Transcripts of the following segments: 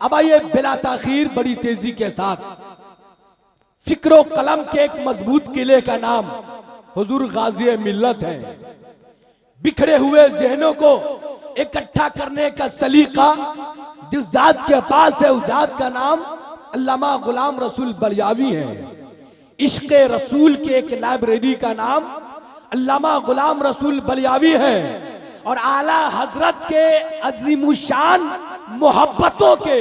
अब आइए बिला ताखीर बड़ी तेजी के साथ फिक्रो कलम के एक मजबूत किले का नाम हुजूर गाजी मिल्लत है। बिखरे हुए जहनों को इकट्ठा करने का सलीका जिस जात के पास है उस जात का नाम अल्लामा गुलाम रसूल बलियावी है। इश्क रसूल की एक लाइब्रेरी का नाम अल्लामा गुलाम रसूल बलियावी है और आला हजरत के अजीमुशान मोहब्बतों के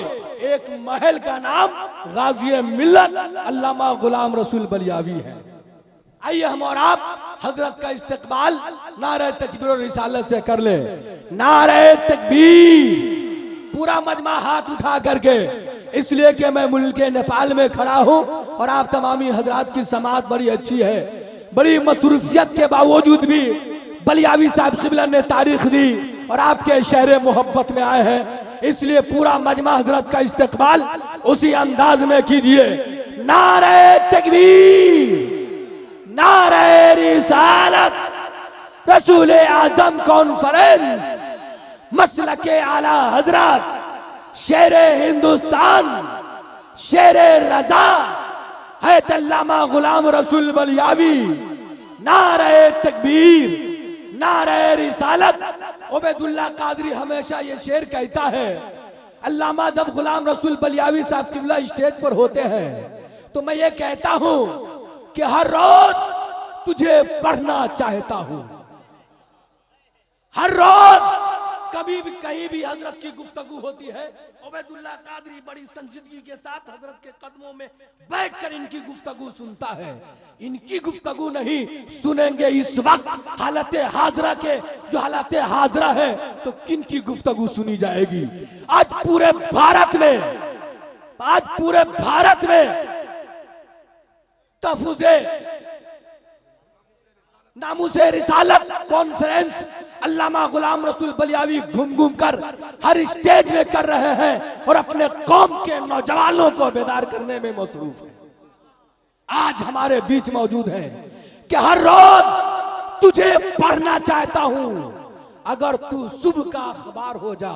एक महल का नाम गाजी मिल्लत अल्लामा गुलाम रसूल बलियावी है। आइए हम और आप हजरत का इस्तकबाल नारे तकबीर और रिसालत से कर ले। नारे तकबीर। पूरा मजमा हाथ उठा करके, इसलिए कि मैं मुल्क नेपाल में खड़ा हूं और आप तमामी हजरात की समात बड़ी अच्छी है। बड़ी मसरूफियत के बावजूद भी बलियावी साहब क़िबला ने तारीख दी और आपके शहर मोहब्बत में आए हैं, इसलिए पूरा मजमा हजरत का इस्तकबाल उसी अंदाज में कीजिए। नारे तकबीर, नारे रिसालत, रसूल आजम कॉन्फ्रेंस, मसलके आला हजरत, शेर हिंदुस्तान, शेर रजा है अल्लामा गुलाम रसूल बलियावी। नारे तकबीर, नारे रिसालत। उबैदुल्लाह कादरी हमेशा ये शेर कहता है, अल्लामा जब गुलाम रसूल बलियावी साहब क़िबला स्टेज पर होते हैं तो मैं ये कहता हूं कि हर रोज तुझे पढ़ना चाहता हूं। हर रोज कभी भी कहीं भी हजरत की गुफ्तगू होती है, उबैदुल्लाह कादरी बड़ी संजीदगी के साथ हजरत के कदमों में बैठकर इनकी गुफ्तगू सुनता है। इनकी गुफ्तगू नहीं सुनेंगे इस वक्त हालत हाजरा के, जो हालत हाजरा है तो किन की गुफ्तगू सुनी जाएगी। आज पूरे भारत में, आज पूरे भारत में तहफ़्फ़ुज़े नामूसे रिसालत कॉन्फ्रेंस अल्लामा गुलाम रसूल बलियावी घूम घूम कर हर स्टेज में कर रहे हैं और अपने कौम के नौजवानों को बेदार करने में मसरूफ है। आज हमारे बीच मौजूद है कि हर रोज तुझे पढ़ना चाहता हूं, अगर तू सुबह का अखबार हो जा।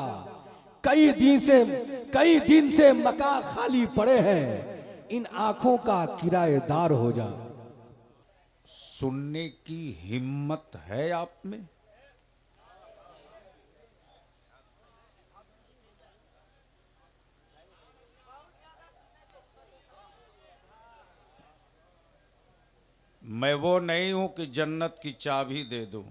कई दिन से मकान खाली पड़े हैं, इन आंखों का किराएदार हो जा। सुनने की हिम्मत है आप में? मैं वो नहीं हूं कि जन्नत की चाबी दे दूं।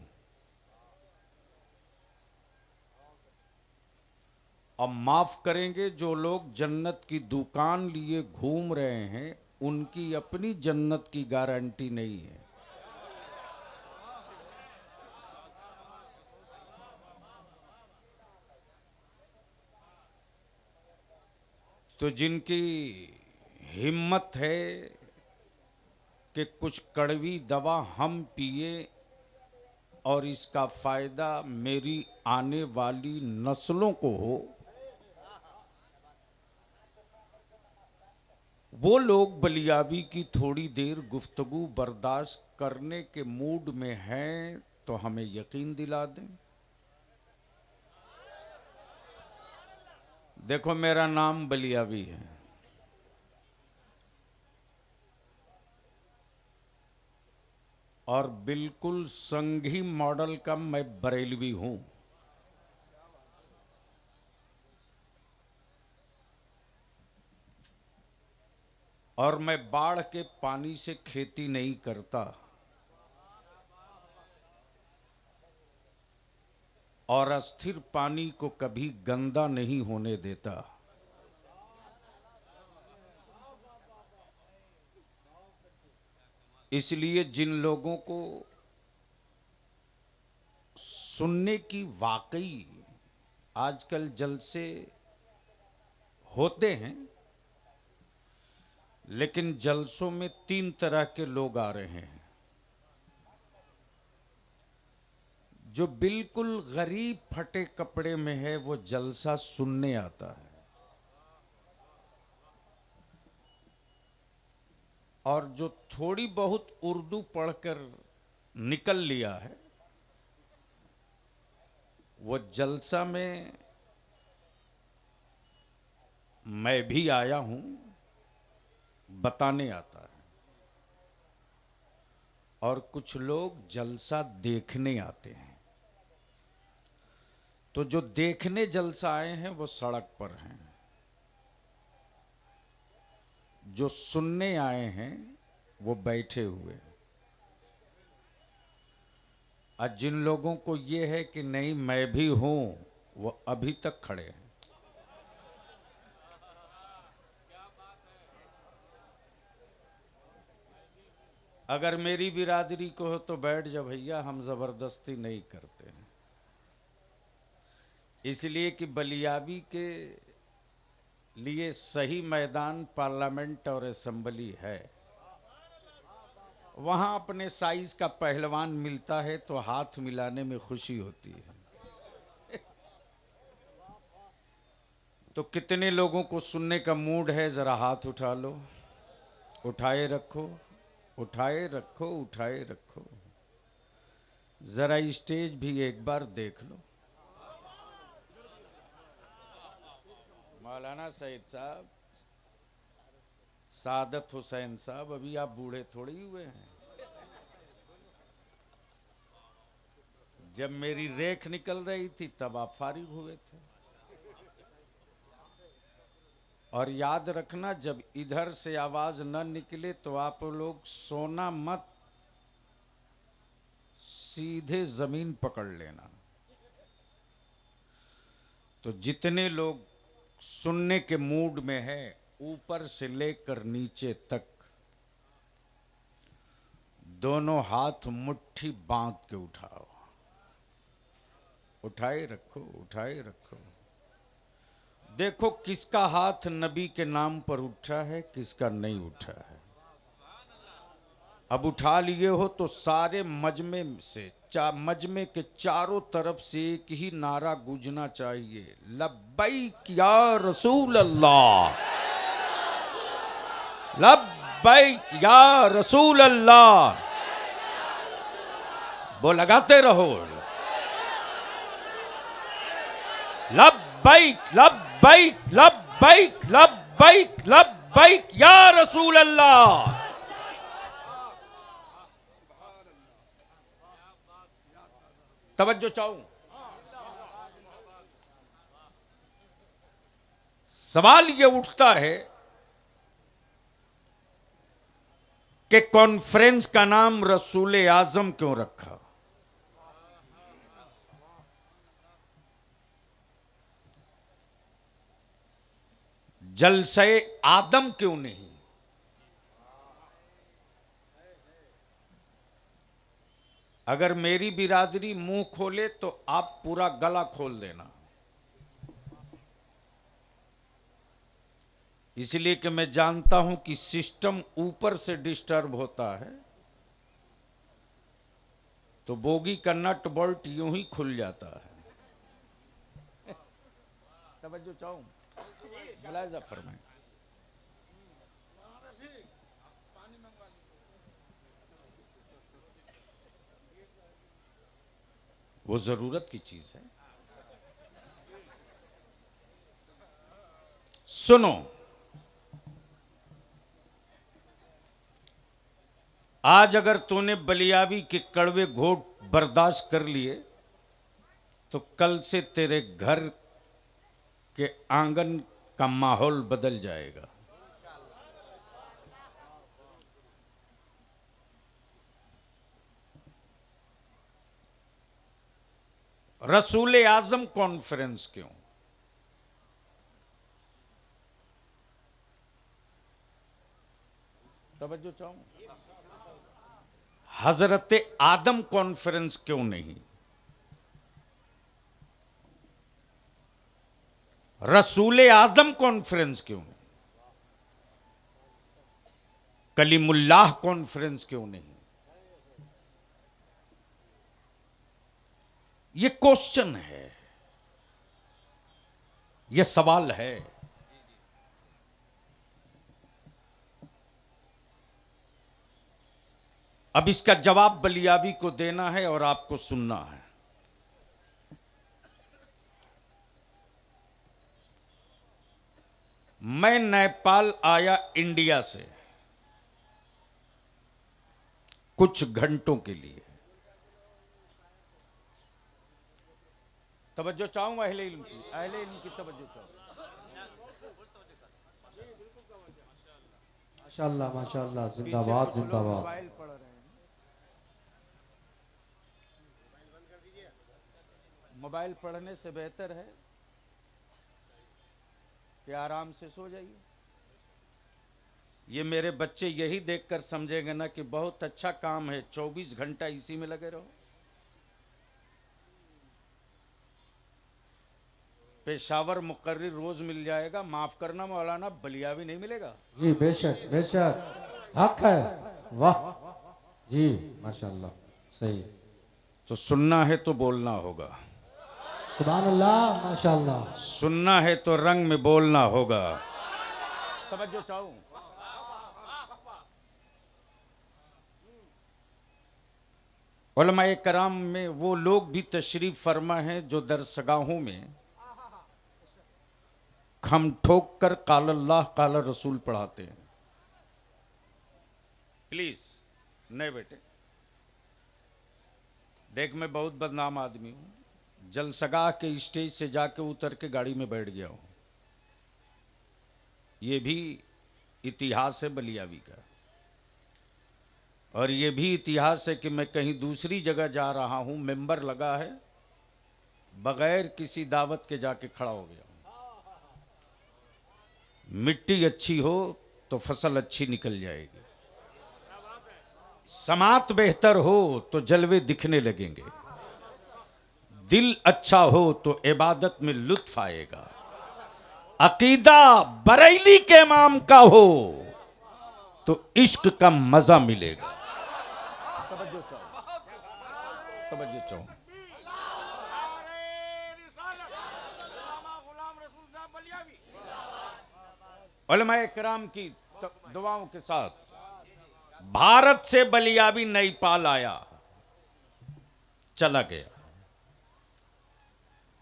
अब माफ करेंगे, जो लोग जन्नत की दुकान लिए घूम रहे हैं उनकी अपनी जन्नत की गारंटी नहीं है। तो जिनकी हिम्मत है कि कुछ कड़वी दवा हम पिए और इसका फायदा मेरी आने वाली नस्लों को हो, वो लोग बलियावी की थोड़ी देर गुफ्तगू बर्दाश्त करने के मूड में हैं तो हमें यकीन दिला दें। देखो, मेरा नाम बलियावी है और बिल्कुल संघी मॉडल का मैं बरेलवी हूं। और मैं बाढ़ के पानी से खेती नहीं करता और अस्थिर पानी को कभी गंदा नहीं होने देता। इसलिए जिन लोगों को सुनने की वाकई आजकल जलसे होते हैं, लेकिन जलसों में 3 तरह के लोग आ रहे हैं। जो बिल्कुल गरीब फटे कपड़े में है वो जलसा सुनने आता है, और जो थोड़ी बहुत उर्दू पढ़कर निकल लिया है वो जलसा में मैं भी आया हूं, बताने आता है। और कुछ लोग जलसा देखने आते हैं। तो जो देखने जलसा आए हैं वो सड़क पर हैं, जो सुनने आए हैं वो बैठे हुए हैं। और जिन लोगों को ये है कि नहीं मैं भी हूं, वो अभी तक खड़े हैं। अगर मेरी बिरादरी को हो तो बैठ जा भैया, हम जबरदस्ती नहीं करते हैं। इसलिए कि बलियावी के लिए सही मैदान पार्लियामेंट और असेंबली है। वहां अपने साइज का पहलवान मिलता है तो हाथ मिलाने में खुशी होती है। तो कितने लोगों को सुनने का मूड है, जरा हाथ उठा लो। उठाए रखो, उठाए रखो, उठाए रखो। जरा स्टेज भी एक बार देख लो। मौलाना सईद साहब, सादत हुसैन साहब, अभी आप बूढ़े थोड़ी हुए हैं। जब मेरी रेख निकल रही थी तब आप फारिग हुए थे। और याद रखना, जब इधर से आवाज न निकले तो आप लोग सोना मत, सीधे जमीन पकड़ लेना। तो जितने लोग सुनने के मूड में है, ऊपर से लेकर नीचे तक दोनों हाथ मुट्ठी बांध के उठाओ। उठाए रखो, उठाए रखो। देखो किसका हाथ नबी के नाम पर उठा है, किसका नहीं उठा है। अब उठा लिए हो तो सारे मजमे से, मजमे के चारों तरफ से एक ही नारा गूंजना चाहिए, लब्बैक या रसूल अल्लाह, लब्बैक या रसूल अल्लाह। वो लगाते रहो, लब्बैक लब्बैक लब्बैक लब्बैक लब्बैक या रसूल अल्लाह। तवज्जो चाहूं। सवाल ये उठता है कि कॉन्फ्रेंस का नाम रसूल आजम क्यों रखा। जलसे आदम क्यों नहीं। अगर मेरी बिरादरी मुंह खोले तो आप पूरा गला खोल देना। इसलिए कि मैं जानता हूं कि सिस्टम ऊपर से डिस्टर्ब होता है, तो बोगी का नट बोल्ट यूं ही खुल जाता है। तवज्जो चाहूं, मुलाहिजा फरमाएं। वो जरूरत की चीज है। सुनो, आज अगर तूने बलियावी के कड़वे घोट बर्दाश्त कर लिए तो कल से तेरे घर के आंगन का माहौल बदल जाएगा। रसूल आजम कॉन्फ्रेंस क्यों। तवज्जो चाहूं। हजरत आदम कॉन्फ्रेंस क्यों नहीं। रसूल आजम कॉन्फ्रेंस क्यों नहीं। कलीमुल्लाह कॉन्फ्रेंस क्यों नहीं। ये क्वेश्चन है, ये सवाल है। अब इसका जवाब बलियावी को देना है और आपको सुनना है। मैं नेपाल आया इंडिया से कुछ घंटों के लिए। तवज्जो चाहूं अहले इल्म की तवज्जो चाहूं। माशाअल्लाह माशाअल्लाह, जिंदाबाद जिंदाबाद। मोबाइल पढ़ रहे हैं, मोबाइल पढ़ने से बेहतर है कि आराम से सो जाइए। ये मेरे बच्चे यही देखकर समझेंगे ना कि बहुत अच्छा काम है, 24 घंटा इसी में लगे रहो। पेशावर मुकर्रिर रोज मिल जाएगा, माफ करना मौलाना, बलियावी नहीं मिलेगा। जी बेशक बेशक, हक है। वाह जी माशाअल्लाह, सही। तो सुनना है तो बोलना होगा, सुभान अल्लाह माशाअल्लाह। सुनना है तो रंग में बोलना होगा। तवज्जो चाहूं। उलमाए कराम में वो लोग भी तशरीफ फरमा हैं जो दरसगाहों में खम ठोक कर काल अल्लाह काल रसूल पढ़ाते हैं। प्लीज नहीं बेटे, देख मैं बहुत बदनाम आदमी हूं, जलसगाह के स्टेज से जाके उतर के गाड़ी में बैठ गया हूं। ये भी इतिहास है बलियावी का, और ये भी इतिहास है कि मैं कहीं दूसरी जगह जा रहा हूं, मेंबर लगा है, बगैर किसी दावत के जाके खड़ा हो गया हूं। मिट्टी अच्छी हो तो फसल अच्छी निकल जाएगी, समात बेहतर हो तो जलवे दिखने लगेंगे, दिल अच्छा हो तो इबादत में लुत्फ आएगा, अकीदा बरेली के इमाम का हो तो इश्क का मजा मिलेगा। तवज्जो चाहो। उलमाए किराम की दुआओं के साथ भारत से बलियावी नेपाल आया, चला गया।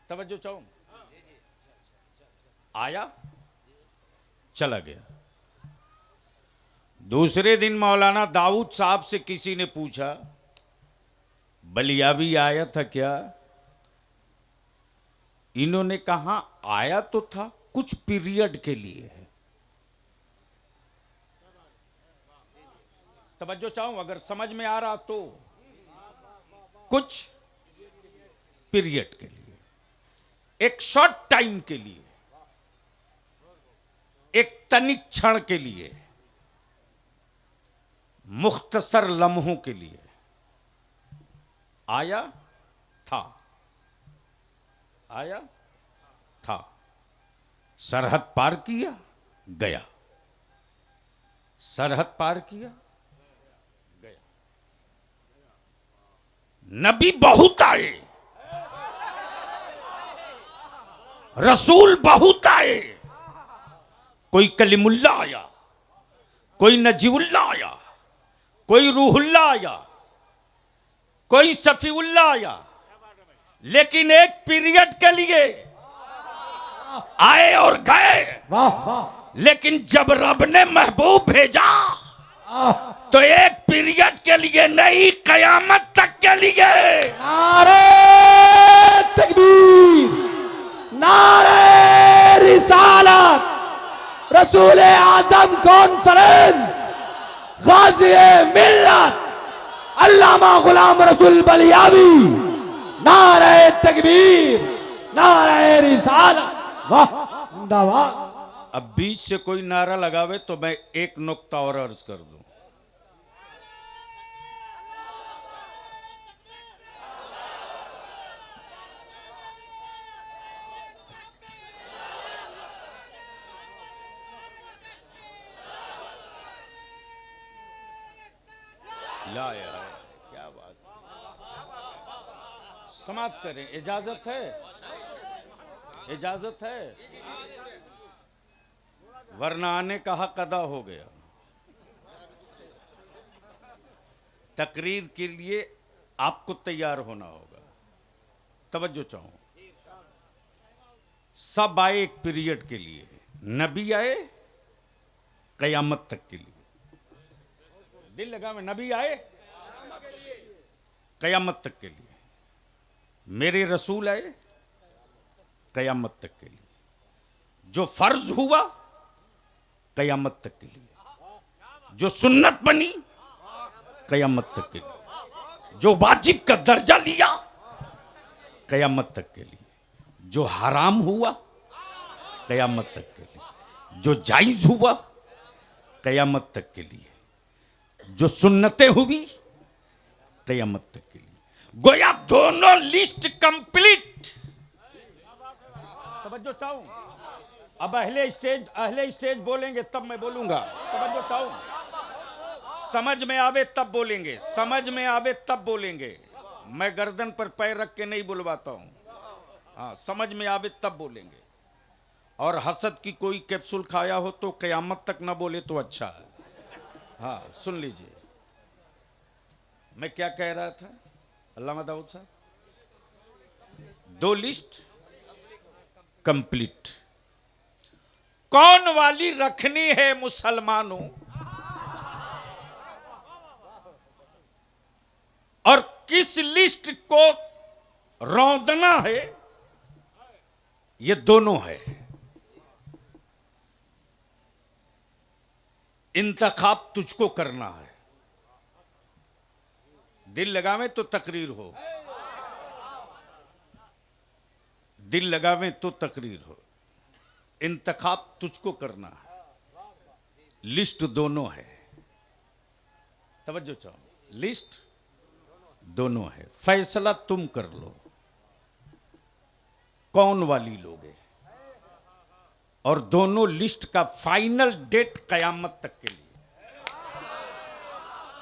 तवज्जो चाहो। आया, चला गया। दूसरे दिन मौलाना दाऊद साहब से किसी ने पूछा, बलियावी आया था क्या? इन्होंने कहा आया तो था, कुछ पीरियड के लिए है। तवज्जो चाहूं, अगर समझ में आ रहा तो, कुछ पीरियड के लिए, एक शॉर्ट टाइम के लिए, एक तनिक क्षण के लिए, मुख्तसर लम्हों के लिए आया था, आया था, सरहद पार किया, गया, सरहद पार किया, गया। नबी बहुत आए, रसूल बहुत आए, कोई कलीमुल्ला आया, कोई नजीउल्ला आया, कोई रूहुल्ला आया, कोई सफीउल्ला आया, लेकिन एक पीरियड के लिए आए और गए। वाह वाह। लेकिन जब रब ने महबूब भेजा तो एक पीरियड के लिए नहीं, कयामत तक के लिए। नारे तकबीर, नारे रिसालत, रसूल आजम कॉन्फ्रेंस, गाज़ी मिल्लत अल्लामा गुलाम रसूल बलियावी, नारे तकबीर, नारे रिसालत, वाह जिंदाबाद। अब बीच से कोई नारा लगावे तो मैं एक नुक्ता और अर्ज कर दूं। ला यार, क्या बात, समाप्त करें, इजाजत है, इजाजत है, वरना आने का हक अदा हो गया। तकरीर के लिए आपको तैयार होना होगा। तवज्जो चाहूं, सब आए एक पीरियड के लिए, नबी आए कयामत तक के लिए। दिल लगा में, नबी आए कयामत तक के लिए, मेरे रसूल आए कयामत तक के लिए, जो फर्ज हुआ कयामत तक के लिए, जो सुन्नत बनी कयामत तक के लिए, जो वाजिब का दर्जा लिया कयामत तक के लिए, जो हराम हुआ कयामत तक के लिए, जो जायज हुआ कयामत तक के लिए, जो सुन्नतें हुई कयामत तक के लिए। गोया दोनों लिस्ट कंप्लीट। तवज्जो चाहूं, अब अहले स्टेज बोलेंगे तब मैं बोलूंगा। तवज्जो चाहूं, समझ में आवे तब बोलेंगे, समझ में आवे तब बोलेंगे। मैं गर्दन पर पैर रख के नहीं बुलवाता हूं। हाँ, समझ में आवे तब बोलेंगे। और हसद की कोई कैप्सूल खाया हो तो कयामत तक ना बोले तो अच्छा है। हाँ, सुन लीजिए मैं क्या कह रहा था। अल्लामा दाऊद साहब, दो लिस्ट कंप्लीट। कौन वाली रखनी है मुसलमानों, और किस लिस्ट को रौंदना है, ये दोनों है। इंतखाब तुझको करना है। दिल लगावे तो तकरीर हो, दिल लगावे तो तकरीर हो। इंतखाब तुझको करना है। लिस्ट दोनों है। तवज्जो चाहो, लिस्ट दोनों है। फैसला तुम कर लो कौन वाली लोगे। और दोनों लिस्ट का फाइनल डेट कयामत तक के लिए।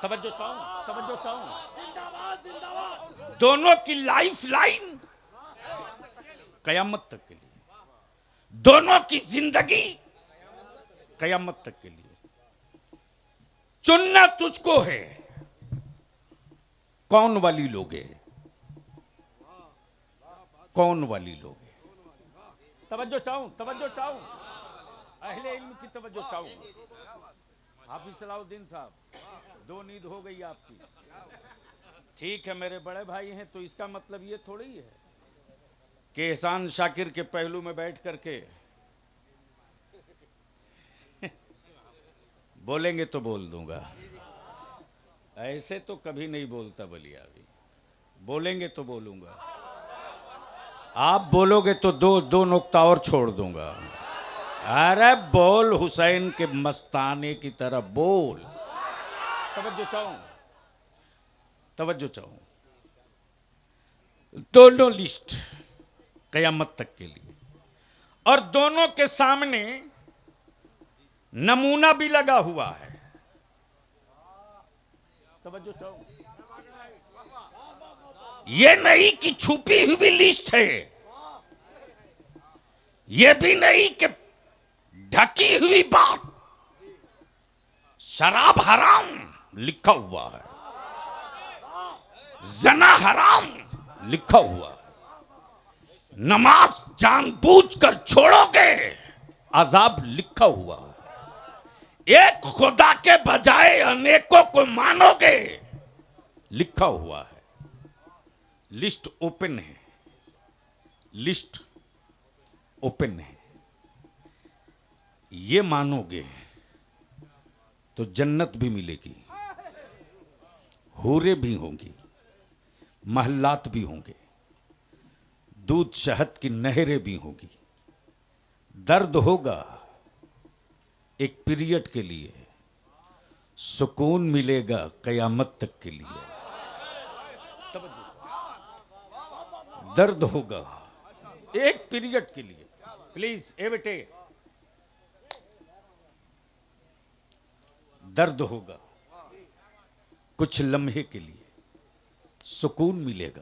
तवज्जो चाहूं, तवज्जो चाहूं। दोनों की लाइफ लाइन कयामत तक के लिए, दोनों की जिंदगी कयामत तक के लिए। चुनना तुझको है कौन वाली लोगे, कौन वाली लोगे। तवज्जो चाहूं, तवज्जो चाहूं, अहले इल्म की तवज्जो चाहूं। हाफिज सलाउद्दीन साहब, दो नींद हो गई आपकी। ठीक है, मेरे बड़े भाई हैं तो इसका मतलब ये थोड़ी है कि एहसान शाकिर के पहलू में बैठ करके बोलेंगे तो बोल दूंगा। ऐसे तो कभी नहीं बोलता बलियावी, बोलेंगे तो बोलूंगा। आप बोलोगे तो दो नुक्ता और छोड़ दूंगा। अरे बोल हुसैन के मस्ताने की तरह बोल। तवज्जो चाहूं, तवज्जो चाहूं। दोनों लिस्ट कयामत तक के लिए, और दोनों के सामने नमूना भी लगा हुआ है। तवज्जो चाहूं, ये नहीं कि छुपी हुई लिस्ट है, ये भी नहीं कि ढकी हुई बात। शराब हराम लिखा हुआ है, जना हराम लिखा हुआ है, नमाज जानबूझकर छोड़ोगे अजाब लिखा हुआ है, एक खुदा के बजाय अनेकों को मानोगे लिखा हुआ है। लिस्ट ओपन है, लिस्ट ओपन है। ये मानोगे तो जन्नत भी मिलेगी, हूरें भी होंगी, महल्लात भी होंगे, दूध शहद की नहरें भी होंगी। दर्द होगा एक पीरियड के लिए, सुकून मिलेगा कयामत तक के लिए। दर्द होगा एक पीरियड के लिए। प्लीज ए बेटे, दर्द होगा कुछ लम्हे के लिए, सुकून मिलेगा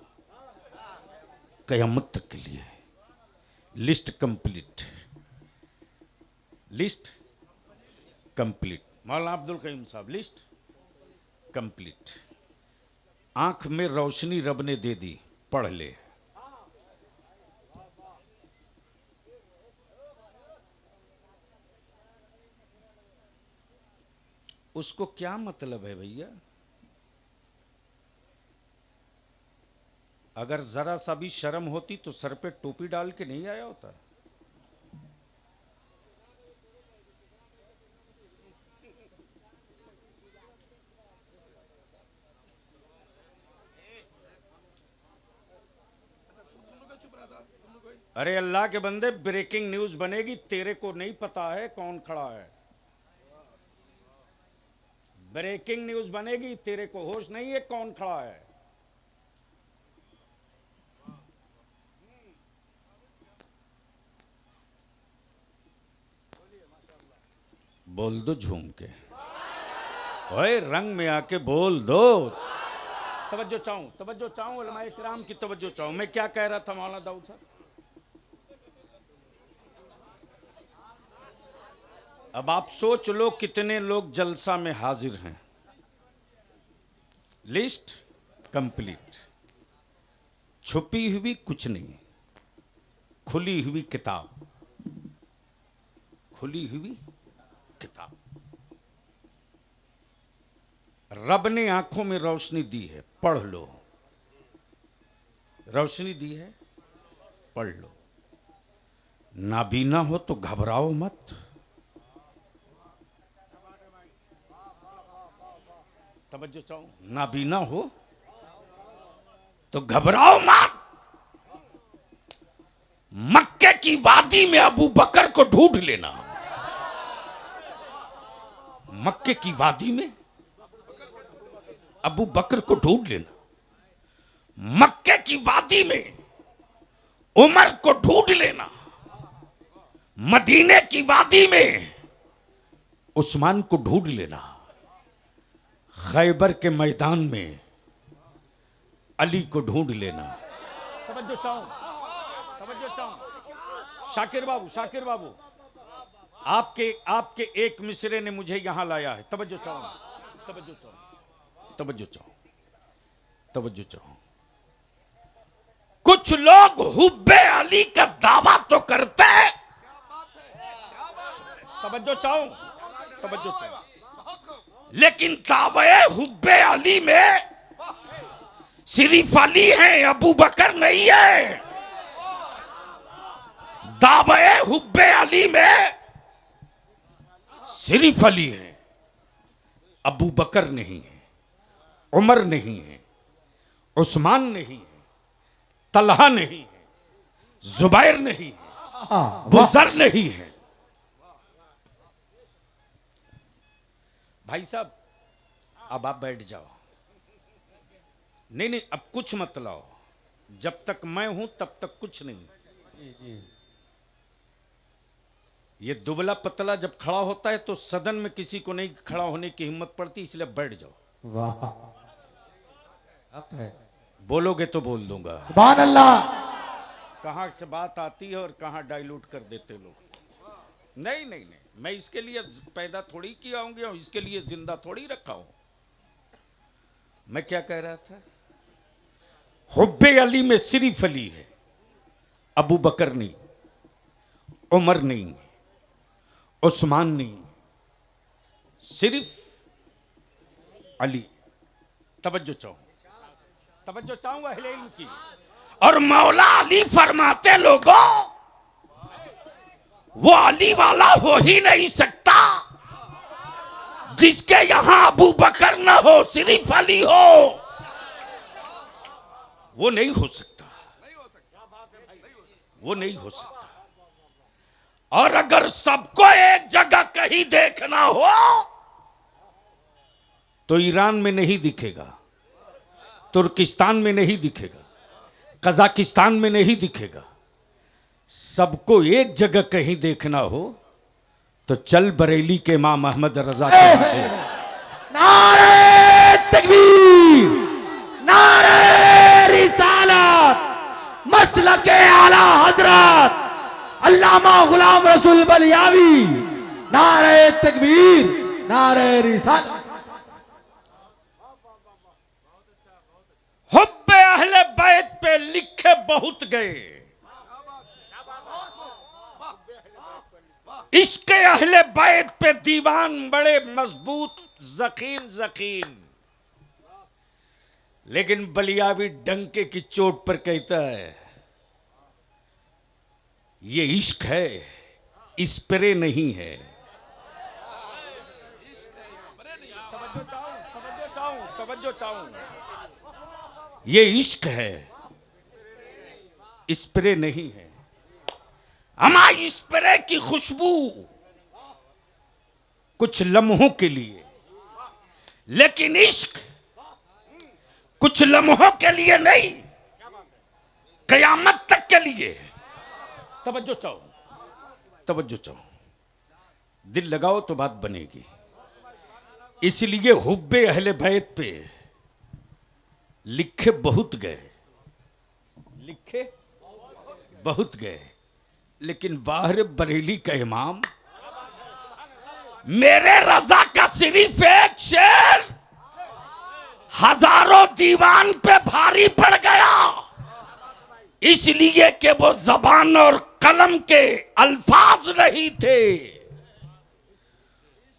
कयामत तक के लिए। List complete, list complete. मौलाना अब्दुल करीम साहब, लिस्ट कंप्लीट। आंख में रोशनी रब ने दे दी, पढ़ ले। उसको क्या मतलब है भैया? अगर जरा सा भी शर्म होती तो सर पे टोपी डाल के नहीं आया होता। अरे अल्लाह के बंदे, ब्रेकिंग न्यूज बनेगी, तेरे को नहीं पता है कौन खड़ा है। ब्रेकिंग न्यूज बनेगी, तेरे को होश नहीं है कौन खड़ा है। बोल दो झूम के, ओए रंग में आके बोल दो। तवज्जो चाहूं उलमाए किराम की तवज्जो चाहूं। मैं क्या कह रहा था मौलाना दाऊद साहब? अब आप सोच लो कितने लोग जलसा में हाजिर हैं। List complete. छुपी हुई कुछ नहीं, खुली हुई किताब, खुली हुई किताब। रब ने आंखों में रोशनी दी है, पढ़ लो। रोशनी दी है, पढ़ लो। नाबीना हो तो घबराओ मत। तवज्जो चाहो, नाबीना हो तो घबराओ मत। मक्के की वादी में अबू बकर को ढूंढ लेना। मक्के की वादी में अबू बकर को ढूंढ लेना। मक्के की वादी में उमर को ढूंढ लेना। मदीने की वादी में उस्मान को ढूंढ लेना। खैबर के मैदान में अली को ढूंढ लेना। तवज्जो चाहूं, तवज्जो चाहूं। शाकिर बाबू आपके एक मिसरे ने मुझे यहां लाया है। तवज्जो चाहूं, तवज्जो चाहूं, तवज्जो चाहूं, तवज्जो चाहूं। कुछ लोग हुब्बे अली का दावा तो करते हैं। तवज्जो चाहूं, तवज्जो चाहूं। लेकिन दावे हुब्बे अली में सिर्फ अली है, अबू बकर नहीं है। दावे हुब्बे अली में सिर्फ अली है, अबू बकर नहीं है, उमर नहीं है, उस्मान नहीं है, तलहा नहीं है, जुबैर नहीं है, बुजर नहीं है। भाई साहब अब आप बैठ जाओ। नहीं, अब कुछ मत लाओ। जब तक मैं हूं तब तक कुछ नहीं। जी जी। ये दुबला पतला जब खड़ा होता है तो सदन में किसी को नहीं खड़ा होने की हिम्मत पड़ती, इसलिए बैठ जाओ। वाह, हक है। बोलोगे तो बोल दूंगा। सुभान अल्लाह। कहां से बात आती है और कहां डाइल्यूट कर देते लोग। नहीं नहीं नहीं, मैं इसके लिए पैदा थोड़ी किया होंगे और इसके लिए जिंदा थोड़ी रखा हूं। मैं क्या कह रहा था? हुब्बे अली में सिर्फ अली है, अबू बकर नहीं, उमर नहीं, उस्मान नहीं, सिर्फ अली। तवज्जो चाहूंगा अहले इल्म की। और मौला अली फरमाते लोगों, वो अली वाला हो ही नहीं सकता जिसके यहां अबू बकर ना हो, सिर्फ अली हो। वो नहीं हो सकता, वो नहीं हो सकता। और अगर सबको एक जगह कहीं देखना हो तो ईरान में नहीं दिखेगा, तुर्किस्तान में नहीं दिखेगा, कजाकिस्तान में नहीं दिखेगा। सबको एक जगह कहीं देखना हो तो चल बरेली के इमाम अहमद रजा के। नारे तकबीर, नारे रिसालत, मसलके आला हजरत अल्लामा गुलाम रसूल बलियावी। नारे तकबीर, नारे रिसालत। हुब्बे अहले बैत पे लिखे बहुत गए, इश्क़े अहले बैत पे दीवान बड़े मजबूत जकीन जकीन। लेकिन बलियावी डंके की चोट पर कहता है ये इश्क है, स्प्रे नहीं है। तवज्जो चाहूं, ये इश्क है, स्प्रे नहीं है। हमारी स्प्रे की खुशबू कुछ लम्हों के लिए, लेकिन इश्क कुछ लम्हों के लिए नहीं, कयामत तक के लिए। तवज्जो चाहो, तवज्जो चाहो, दिल लगाओ तो बात बनेगी। इसलिए हुब्बे अहले बैत पे लिखे बहुत गए, लिखे बहुत गए, लेकिन बाहर बरेली का इमाम मेरे रजा का सिर्फ एक शेर हजारों दीवान पे भारी पड़ गया, इसलिए कि वो जबान और कलम के अल्फाज नहीं थे,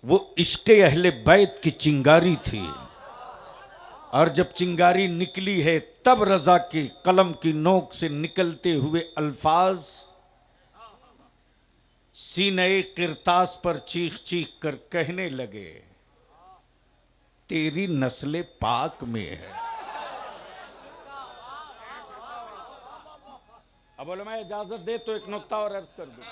वो इश्क़े अहले बैत की चिंगारी थी। और जब चिंगारी निकली है तब रजा की कलम की नोक से निकलते हुए अल्फाज सीने किरतास पर चीख चीख कर कहने लगे तेरी नस्ले पाक में है। अब बोलो मैं इजाजत दे तो एक नुक्ता और अर्ज कर दूं।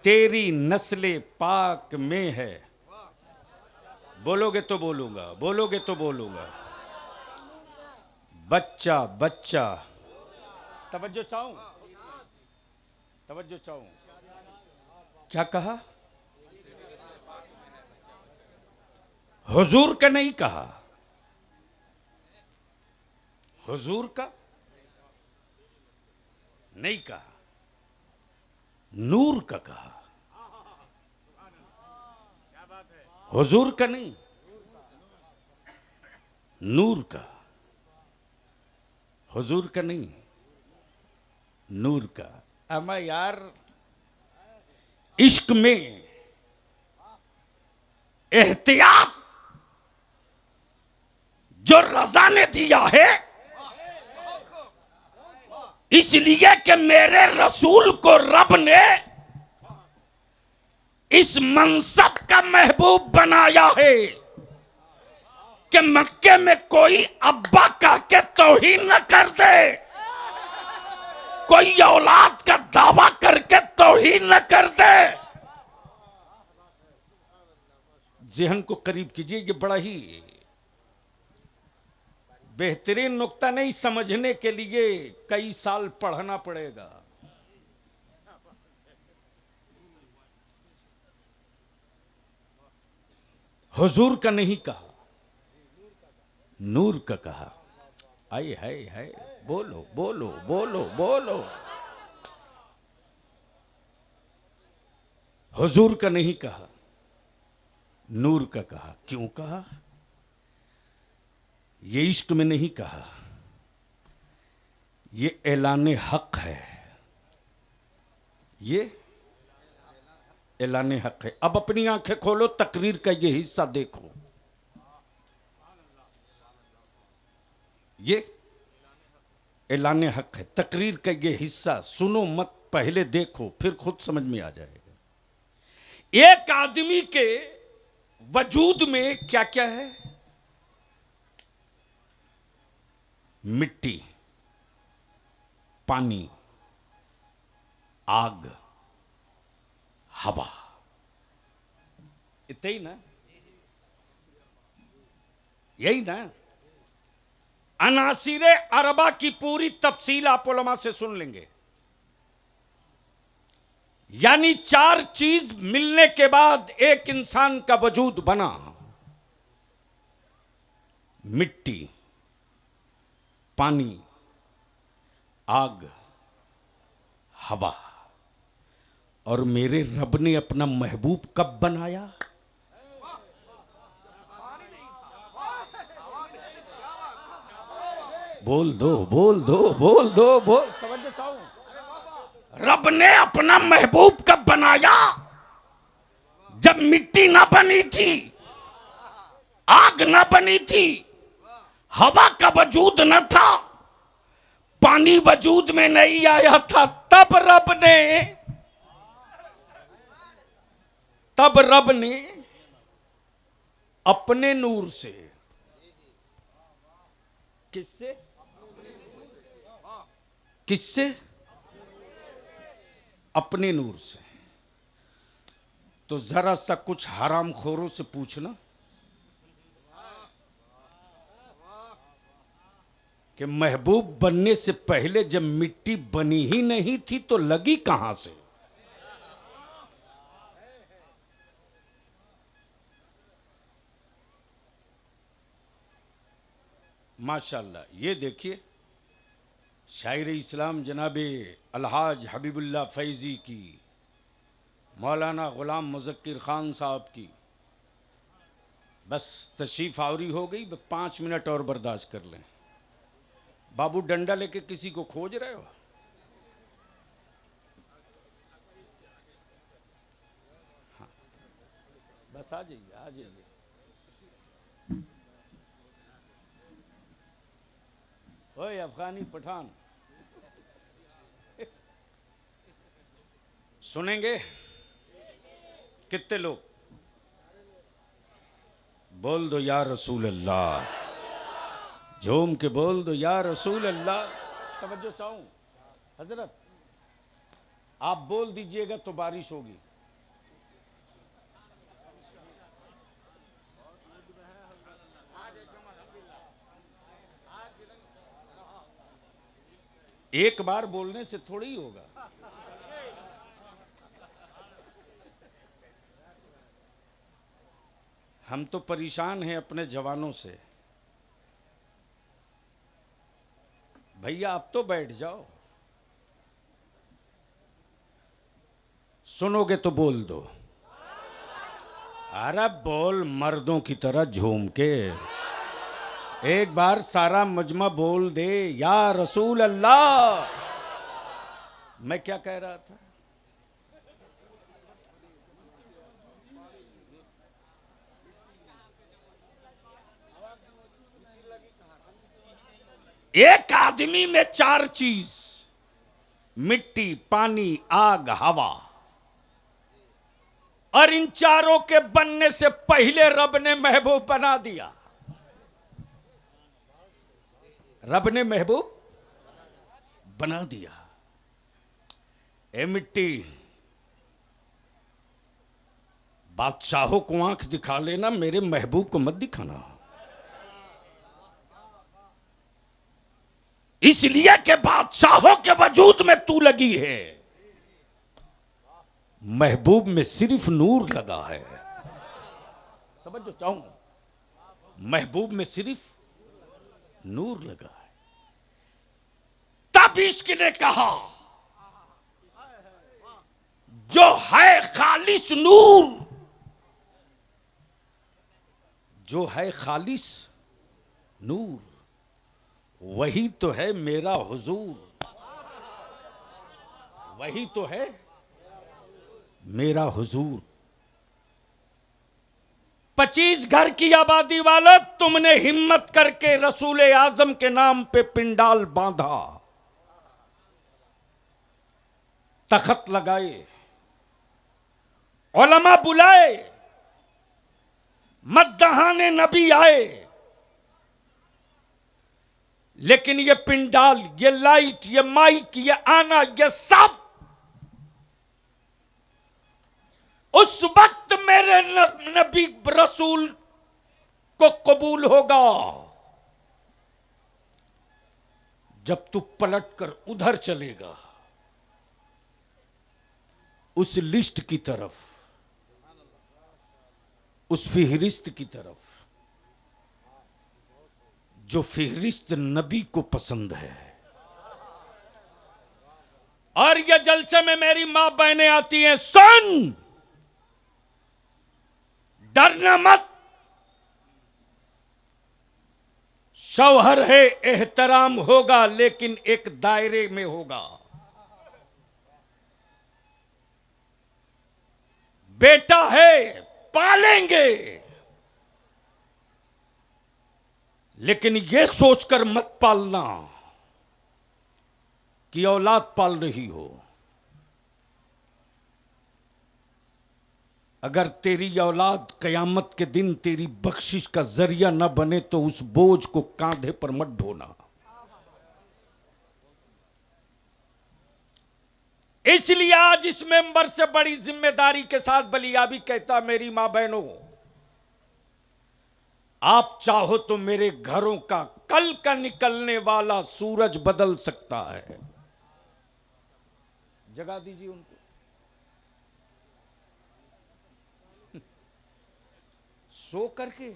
तेरी नस्ले पाक में है। बोलोगे तो बोलूंगा, बोलोगे तो बोलूंगा। बच्चा बच्चा, तवज्जो चाहूं, तवज्जो चाहूं। क्या कहा? हुजूर का नहीं कहा, हुजूर का नहीं कहा, नूर का कहा। हुजूर का नहीं, नूर का। हुजूर का नहीं, नूर का। अमा यार इश्क में एहतियात जो रजा ने दिया है, इसलिए कि मेरे रसूल को रब ने इस मनसब का महबूब बनाया है कि मक्के में कोई अब्बा कह के तौहीन न कर दे, कोई औलाद का दावा करके तौहीन न कर दे। ज़हन को करीब कीजिए, ये बड़ा ही बेहतरीन नुक्ता नहीं, समझने के लिए कई साल पढ़ना पड़ेगा। हुजूर का नहीं कहा, नूर का कहा। आए हाय हाय, बोलो बोलो बोलो बोलो। हुजूर का नहीं कहा, नूर का कहा। क्यों कहा? ये इश्क में नहीं कहा, ये ऐलाने हक है, ये ऐलाने हक है। अब अपनी आंखें खोलो, तकरीर का ये हिस्सा देखो। ये ऐलाने हक है, तकरीर का ये हिस्सा सुनो मत, पहले देखो फिर खुद समझ में आ जाएगा। एक आदमी के वजूद में क्या क्या है? मिट्टी, पानी, आग, हवा, इतना ही ना? यही ना? अनासिरे अरबा की पूरी तफसील आप उलमा से सुन लेंगे। यानी 4 चीज मिलने के बाद एक इंसान का वजूद बना। मिट्टी, पानी, आग, हवा। और मेरे रब ने अपना महबूब कब बनाया? बोल दो बोल दो बोल दो बोल। समझ चाहूं रब ने अपना महबूब कब बनाया? जब मिट्टी ना बनी थी, आग ना बनी थी, हवा का वजूद न था, पानी वजूद में नहीं आया था, तब रब ने अपने नूर से, किससे? अपने नूर से। तो जरा सा कुछ हराम खोरों से पूछना कि महबूब बनने से पहले जब मिट्टी बनी ही नहीं थी तो लगी कहां से? माशाल्लाह, ये देखिए शायर इस्लाम जनाबे अलहाज हबीबुल्लाह फैजी की, मौलाना गुलाम मुज़क्किर खान साहब की बस तशरीफ आवरी हो गई। 5 मिनट और बर्दाश्त कर लें। बाबू डंडा लेके किसी को खोज रहे हो? हाँ, बस आ जाइए, आ जाइए। ओए अफगानी पठान, सुनेंगे? कितने लोग? बोल दो या रसूल अल्लाह, झूम के बोल दो या रसूल अल्लाह। तवज्जो चाहूं हजरत, आप बोल दीजिएगा तो बारिश होगी। एक बार बोलने से थोड़ी ही होगा। हम तो परेशान हैं अपने जवानों से। भैया आप तो बैठ जाओ, सुनोगे तो बोल दो। अरे बोल मर्दों की तरह झूम के, एक बार सारा मजमा बोल दे या रसूल अल्लाह। मैं क्या कह रहा था? एक आदमी में 4 चीज, मिट्टी, पानी, आग, हवा, और इन चारों के बनने से पहले रब ने महबूब बना दिया। रब ने महबूब बना दिया। ए मिट्टी, बादशाहों को आंख दिखा लेना, मेरे महबूब को मत दिखाना। इसलिए कि बादशाहों के वजूद में तू लगी है, महबूब में सिर्फ नूर लगा है। समझो चाहूं, महबूब में सिर्फ नूर लगा है। तब इश्क ने कहा जो है खालिस नूर, जो है खालिस नूर, वही तो है मेरा हुजूर, वही तो है मेरा हुजूर। 25 घर की आबादी वाला तुमने हिम्मत करके रसूल आजम के नाम पे पिंडाल बांधा, तखत लगाए, उलमा बुलाए, मद्दहाने नबी आए, लेकिन ये पिंडाल, ये लाइट, ये माइक, ये आना, ये सब उस वक्त मेरे नबी रसूल को कबूल होगा जब तू पलट कर उधर चलेगा, उस लिस्ट की तरफ, उस फिहरिस्त की तरफ जो फिहरिस्त नबी को पसंद है। और ये जलसे में मेरी मां बहनें आती हैं, सुन, डरना मत, शौहर है, एहतराम होगा, लेकिन एक दायरे में होगा। बेटा है पालेंगे, लेकिन यह सोचकर मत पालना कि औलाद पाल रही हो। अगर तेरी औलाद कयामत के दिन तेरी बख्शिश का जरिया न बने तो उस बोझ को कांधे पर मत ढोना। इसलिए आज इस मेंबर से बड़ी जिम्मेदारी के साथ बलियाबी कहता, मेरी मां बहनों, आप चाहो तो मेरे घरों का कल का निकलने वाला सूरज बदल सकता है। जगा दीजिए उनको। सो करके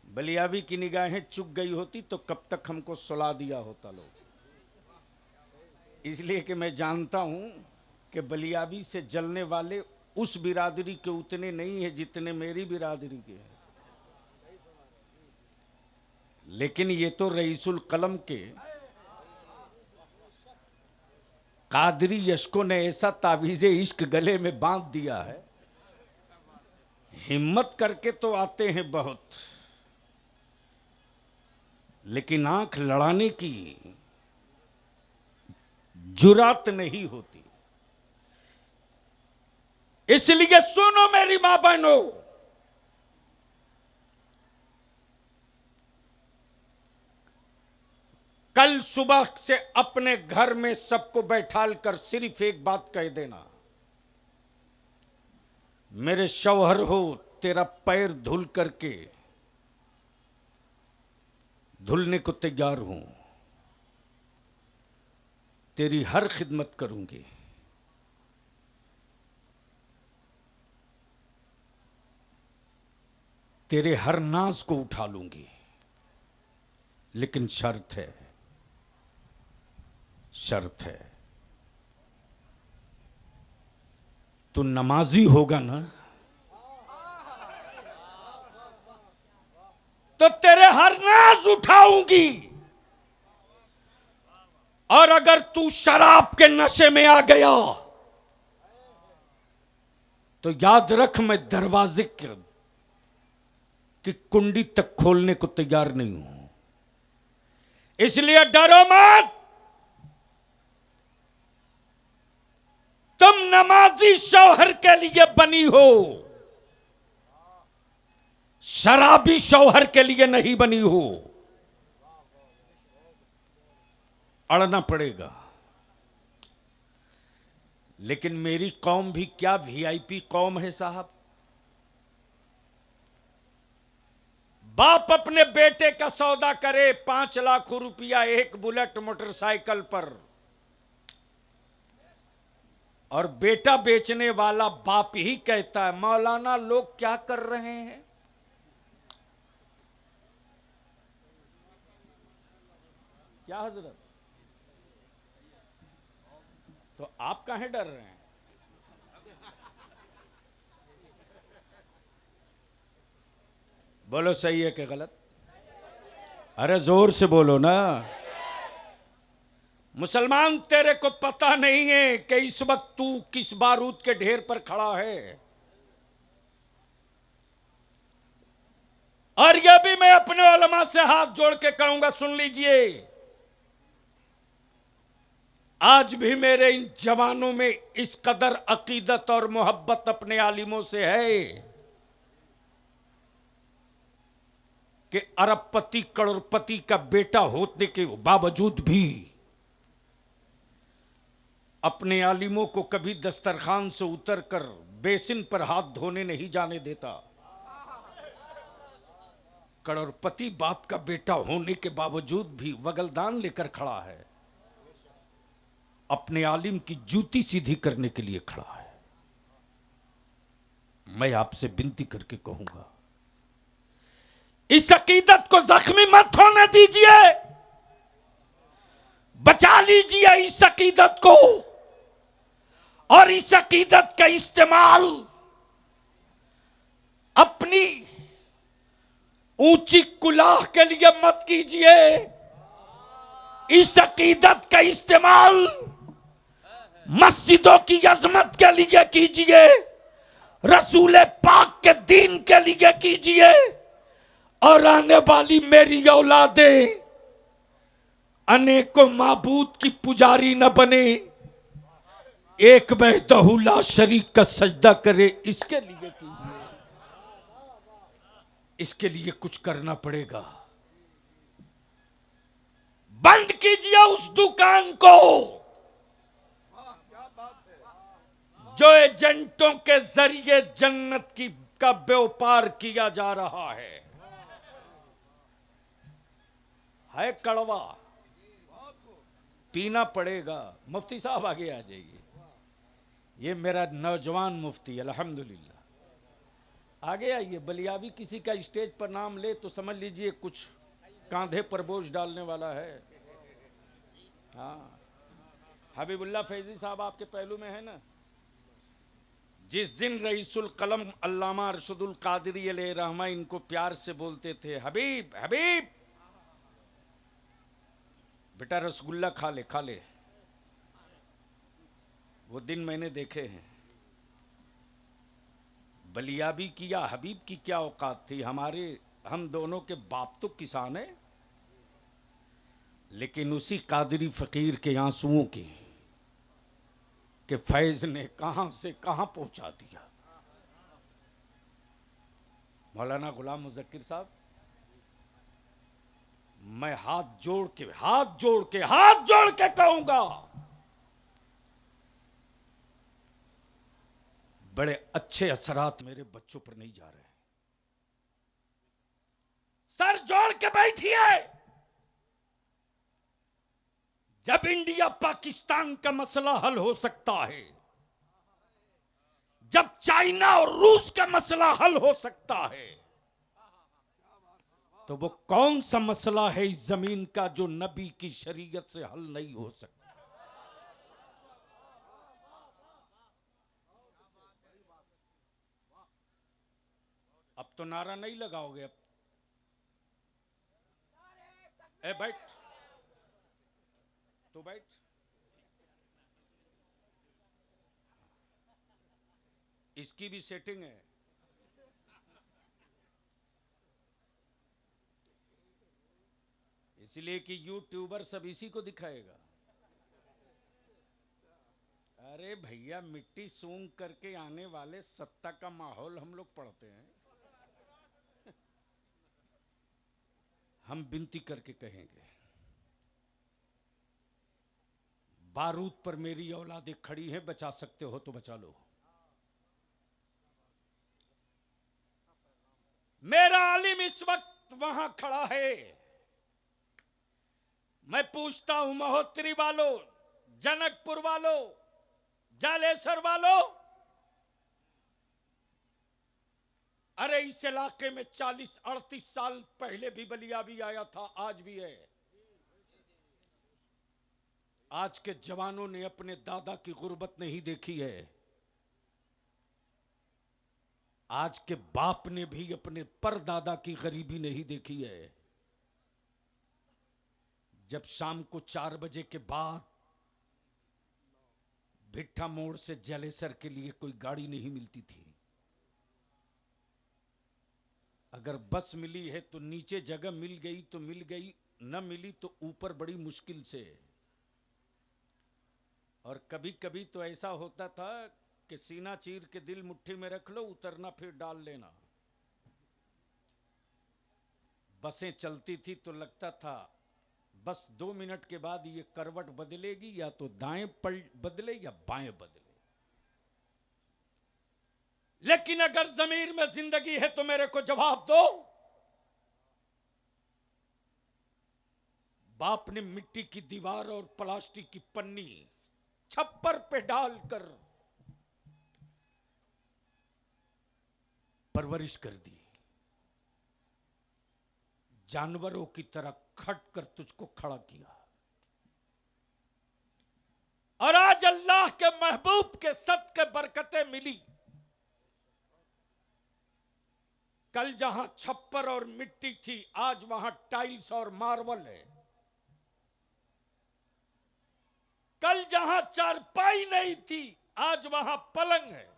बलियाबी की निगाहें चुक गई होती तो कब तक हमको सुला दिया होता लोग। इसलिए कि मैं जानता हूं कि बलियाबी से जलने वाले उस बिरादरी के उतने नहीं है जितने मेरी बिरादरी के हैं। लेकिन ये तो रईसुल कलम के कादरी यशको ने ऐसा ताबीज़े इश्क गले में बांध दिया है, हिम्मत करके तो आते हैं बहुत, लेकिन आंख लड़ाने की जुरात नहीं होती। इसलिए सुनो मेरी मां बहनों, कल सुबह से अपने घर में सबको बैठाल कर सिर्फ एक बात कह देना, मेरे शौहर हो, तेरा पैर धुल करके धुलने को तैयार हूं, तेरी हर खिदमत करूंगी। तेरे हर नाज को उठा लूंगी, लेकिन शर्त है, शर्त है, तू नमाजी होगा ना तो तेरे हर नाज उठाऊंगी, और अगर तू शराब के नशे में आ गया तो याद रख, मैं दरवाजे की कुंडी तक खोलने को तैयार नहीं हूं। इसलिए डरो मत, तुम नमाजी शौहर के लिए बनी हो, शराबी शौहर के लिए नहीं बनी हो। अड़ना पड़ेगा। लेकिन मेरी कौम भी क्या वीआईपी कौम है साहब। बाप अपने बेटे का सौदा करे 5 लाख रुपया एक बुलेट मोटरसाइकिल पर, और बेटा बेचने वाला बाप ही कहता है, मौलाना लोग क्या कर रहे हैं। क्या हजरत, तो आप काहे डर रहे हैं। बोलो सही है कि गलत। अरे जोर से बोलो ना। मुसलमान, तेरे को पता नहीं है कि इस वक्त तू किस बारूद के ढेर पर खड़ा है। और यह भी मैं अपने उलमा से हाथ जोड़ के कहूंगा, सुन लीजिए, आज भी मेरे इन जवानों में इस कदर अकीदत और मोहब्बत अपने आलिमों से है कि अरबपति करोड़पति का बेटा होने के बावजूद भी अपने आलिमों को कभी दस्तरखान से उतरकर बेसिन पर हाथ धोने नहीं जाने देता। करोड़पति बाप का बेटा होने के बावजूद भी वगलदान लेकर खड़ा है, अपने आलिम की जूती सीधी करने के लिए खड़ा है। मैं आपसे विनती करके कहूंगा, इस अकीदत को जख्मी मत होने दीजिए, बचा लीजिए इस अकीदत को, और इस अकीदत का इस्तेमाल अपनी ऊंची कुलाह के लिए मत कीजिए। इस अकीदत का इस्तेमाल मस्जिदों की अजमत के लिए कीजिए, रसूल पाक के दीन के लिए कीजिए, और आने वाली मेरी औलादें अनेकों माबूद की पुजारी न बने, एक वहदहू ला शरीक का सजदा करे, इसके लिए कीजिए। इसके लिए कुछ करना पड़ेगा। बंद कीजिए उस दुकान को जो एजेंटों के जरिए जन्नत की का व्यापार किया जा रहा है कड़वा, पीना पड़ेगा। मुफ्ती साहब आगे आ जाइए। ये मेरा नौजवान मुफ्ती अल्हम्दुलिल्लाह, आगे आइए। बलियाबी किसी का स्टेज पर नाम ले तो समझ लीजिए कुछ कांधे पर बोझ डालने वाला है। हाँ, हबीबुल्लाह फैजी साहब आपके पहलू में है ना। जिस दिन रईसुल कलम अल्लामा अरशदुल कादरी अलैहि रहमा इनको प्यार से बोलते थे, हबीब हबीब, बेटा रसगुल्ला खा ले खा ले, वो दिन मैंने देखे हैं। बलियाबी की या हबीब की क्या औकात थी। हम दोनों के बाप तो किसान है, लेकिन उसी कादरी फकीर के आंसुओं की कि फैज ने कहां से कहां पहुंचा दिया। मौलाना गुलाम मुज़क्किर साहब, मैं हाथ जोड़ के कहूंगा, बड़े अच्छे असरात मेरे बच्चों पर नहीं जा रहे। सर जोड़ के बैठिए। जब इंडिया पाकिस्तान का मसला हल हो सकता है, जब चाइना और रूस का मसला हल हो सकता है, तो वो कौन सा मसला है इस जमीन का जो नबी की शरीयत से हल नहीं हो सकता। अब तो नारा नहीं लगाओगे। अब ए बैठ, तो बैठ। इसकी भी सेटिंग है। इसलिए कि यूट्यूबर सब इसी को दिखाएगा। अरे भैया, मिट्टी सूंघ करके आने वाले सत्ता का माहौल हम लोग पढ़ते हैं। हम विनती करके कहेंगे, बारूद पर मेरी औलादें खड़ी हैं, बचा सकते हो तो बचा लो। मेरा आलिम इस वक्त वहां खड़ा है। मैं पूछता हूं, महोत्तरी वालों, जनकपुर वालों, जालेसर वालों, अरे इस इलाके में 40-38 साल पहले भी बलियाबी आया था, आज भी है। आज के जवानों ने अपने दादा की गुर्बत नहीं देखी है। आज के बाप ने भी अपने परदादा की गरीबी नहीं देखी है। जब शाम को 4 बजे के बाद भिट्ठा मोड़ से जलेसर के लिए कोई गाड़ी नहीं मिलती थी। अगर बस मिली है तो नीचे जगह मिल गई तो मिल गई, न मिली तो ऊपर बड़ी मुश्किल से। और कभी कभी तो ऐसा होता था कि सीना चीर के दिल मुट्ठी में रख लो, उतरना फिर डाल लेना। बसें चलती थी तो लगता था बस 2 मिनट के बाद ये करवट बदलेगी, या तो दाएं पलट बदले या बाएं बदले। लेकिन अगर जमीर में जिंदगी है तो मेरे को जवाब दो। बाप ने मिट्टी की दीवार और प्लास्टिक की पन्नी छप्पर पे डालकर परवरिश कर दी। जानवरों की तरह खट कर तुझको खड़ा किया। और आज अल्लाह के महबूब के सदके बरकतें मिली। कल जहां छप्पर और मिट्टी थी, आज वहां टाइल्स और मार्बल है। कल जहां चारपाई नहीं थी आज वहां पलंग है।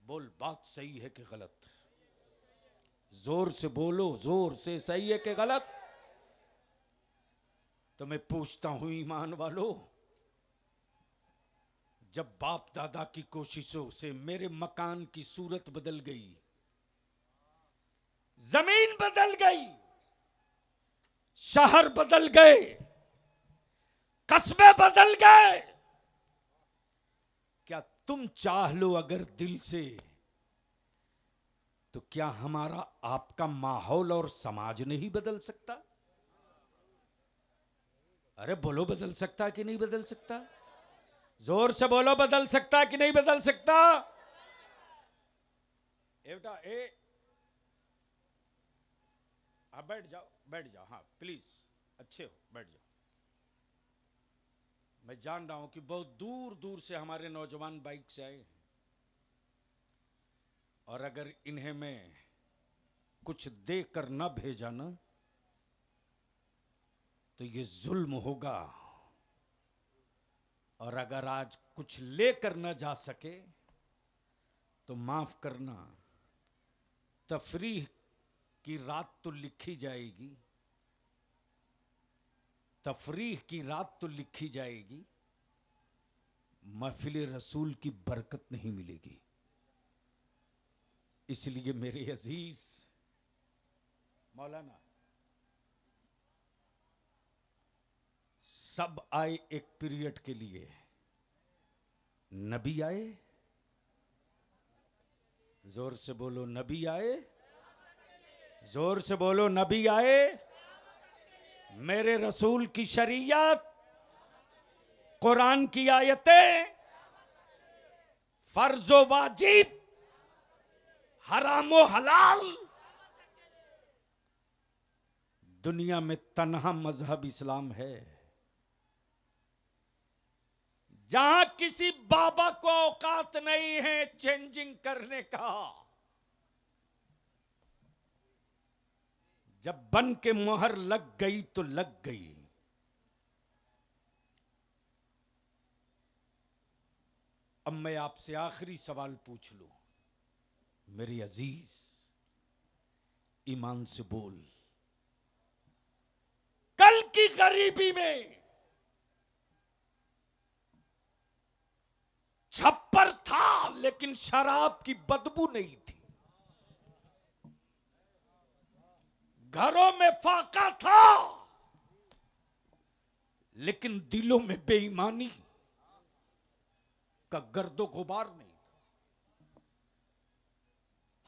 बोल, बात सही है कि गलत? जोर से बोलो, जोर से, सही है कि गलत? तो मैं पूछता हूं ईमान वालों, जब बाप दादा की कोशिशों से मेरे मकान की सूरत बदल गई, जमीन बदल गई, शहर बदल गए, कस्बे बदल गए, क्या तुम चाह लो अगर दिल से, तो क्या हमारा आपका माहौल और समाज नहीं बदल सकता? अरे बोलो, बदल सकता कि नहीं बदल सकता? जोर से बोलो, बदल सकता कि नहीं बदल सकता? बेटा हाँ बैठ जाओ, बैठ जाओ, हाँ प्लीज, अच्छे हो, बैठ जाओ। मैं जान रहा हूं कि बहुत दूर दूर से हमारे नौजवान बाइक से आए हैं, और अगर इन्हें मैं कुछ देकर न भेजा ना तो ये जुल्म होगा, और अगर आज कुछ लेकर न जा सके तो माफ करना, तफरीह की रात तो लिखी जाएगी, तफरीह की रात तो लिखी जाएगी, महफिल रसूल की बरकत नहीं मिलेगी। इसलिए मेरे अजीज मौलाना, सब आए एक पीरियड के लिए, नबी आए, जोर से बोलो नबी आए, जोर से बोलो नबी आए, मेरे रसूल की शरीयत, कुरान की आयतें, फर्जो वाजिब, हरामो हलाल, दुनिया में तन्हा मजहब इस्लाम है। जहां किसी बाबा को औकात नहीं है चेंजिंग करने का, जब बन के मोहर लग गई तो लग गई। अब मैं आपसे आखिरी सवाल पूछ लूं, मेरे अजीज, ईमान से बोल, कल की गरीबी में छप्पर था लेकिन शराब की बदबू नहीं थी, घरों में फाका था लेकिन दिलों में बेईमानी का गर्दो गुबार नहीं था।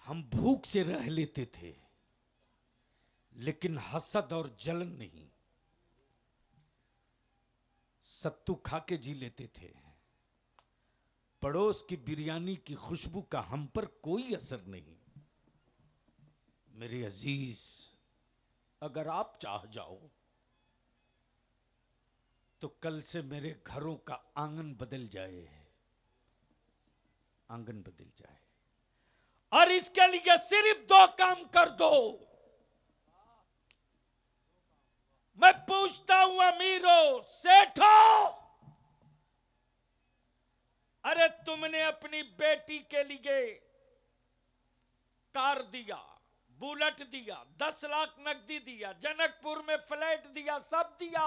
हम भूख से रह लेते थे लेकिन हसद और जलन नहीं, सत्तू खा के जी लेते थे, पड़ोस की बिरयानी की खुशबू का हम पर कोई असर नहीं। मेरे अजीज, अगर आप चाह जाओ तो कल से मेरे घरों का आंगन बदल जाए, आंगन बदल जाए, और इसके लिए सिर्फ दो काम कर दो। मैं पूछता हूं अमीरों, सेठों, अरे तुमने अपनी बेटी के लिए कार दिया, बुलेट दिया, 10 लाख नकदी दिया, जनकपुर में फ्लैट दिया, सब दिया।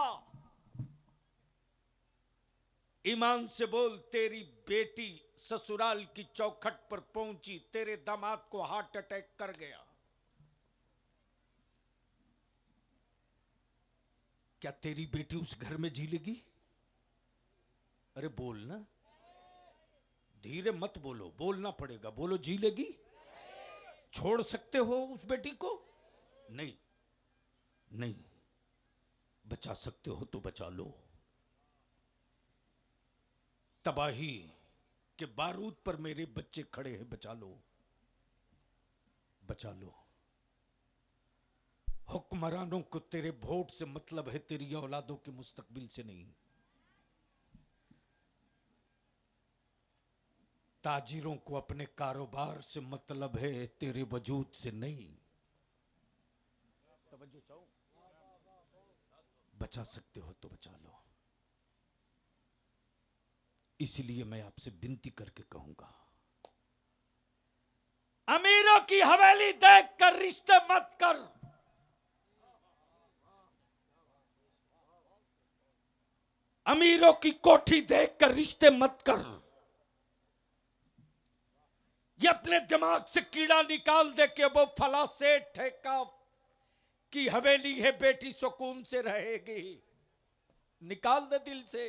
ईमान से बोल, तेरी बेटी ससुराल की चौखट पर पहुंची, तेरे दामाद को हार्ट अटैक कर गया, क्या तेरी बेटी उस घर में जी लेगी? अरे बोल ना, धीरे मत बोलो, बोलना पड़ेगा, बोलो, जी लेगी? छोड़ सकते हो उस बेटी को? नहीं, नहीं, बचा सकते हो तो बचा लो। तबाही के बारूद पर मेरे बच्चे खड़े हैं, बचा लो, बचा लो। हुक्मरानों को तेरे वोट से मतलब है, तेरी औलादों के मुस्तकबिल से नहीं। ताजिरों को अपने कारोबार से मतलब है, तेरे वजूद से नहीं। तवज्जो चाहो, बचा सकते हो तो बचा लो। इसलिए मैं आपसे विनती करके कहूंगा, अमीरों की हवेली देखकर रिश्ते मत कर। अमीरों की कोठी देखकर रिश्ते मत कर। ये अपने दिमाग से कीड़ा निकाल दे कि वो फला सेठ ठेका की हवेली है, बेटी सुकून से रहेगी। निकाल दे दिल से।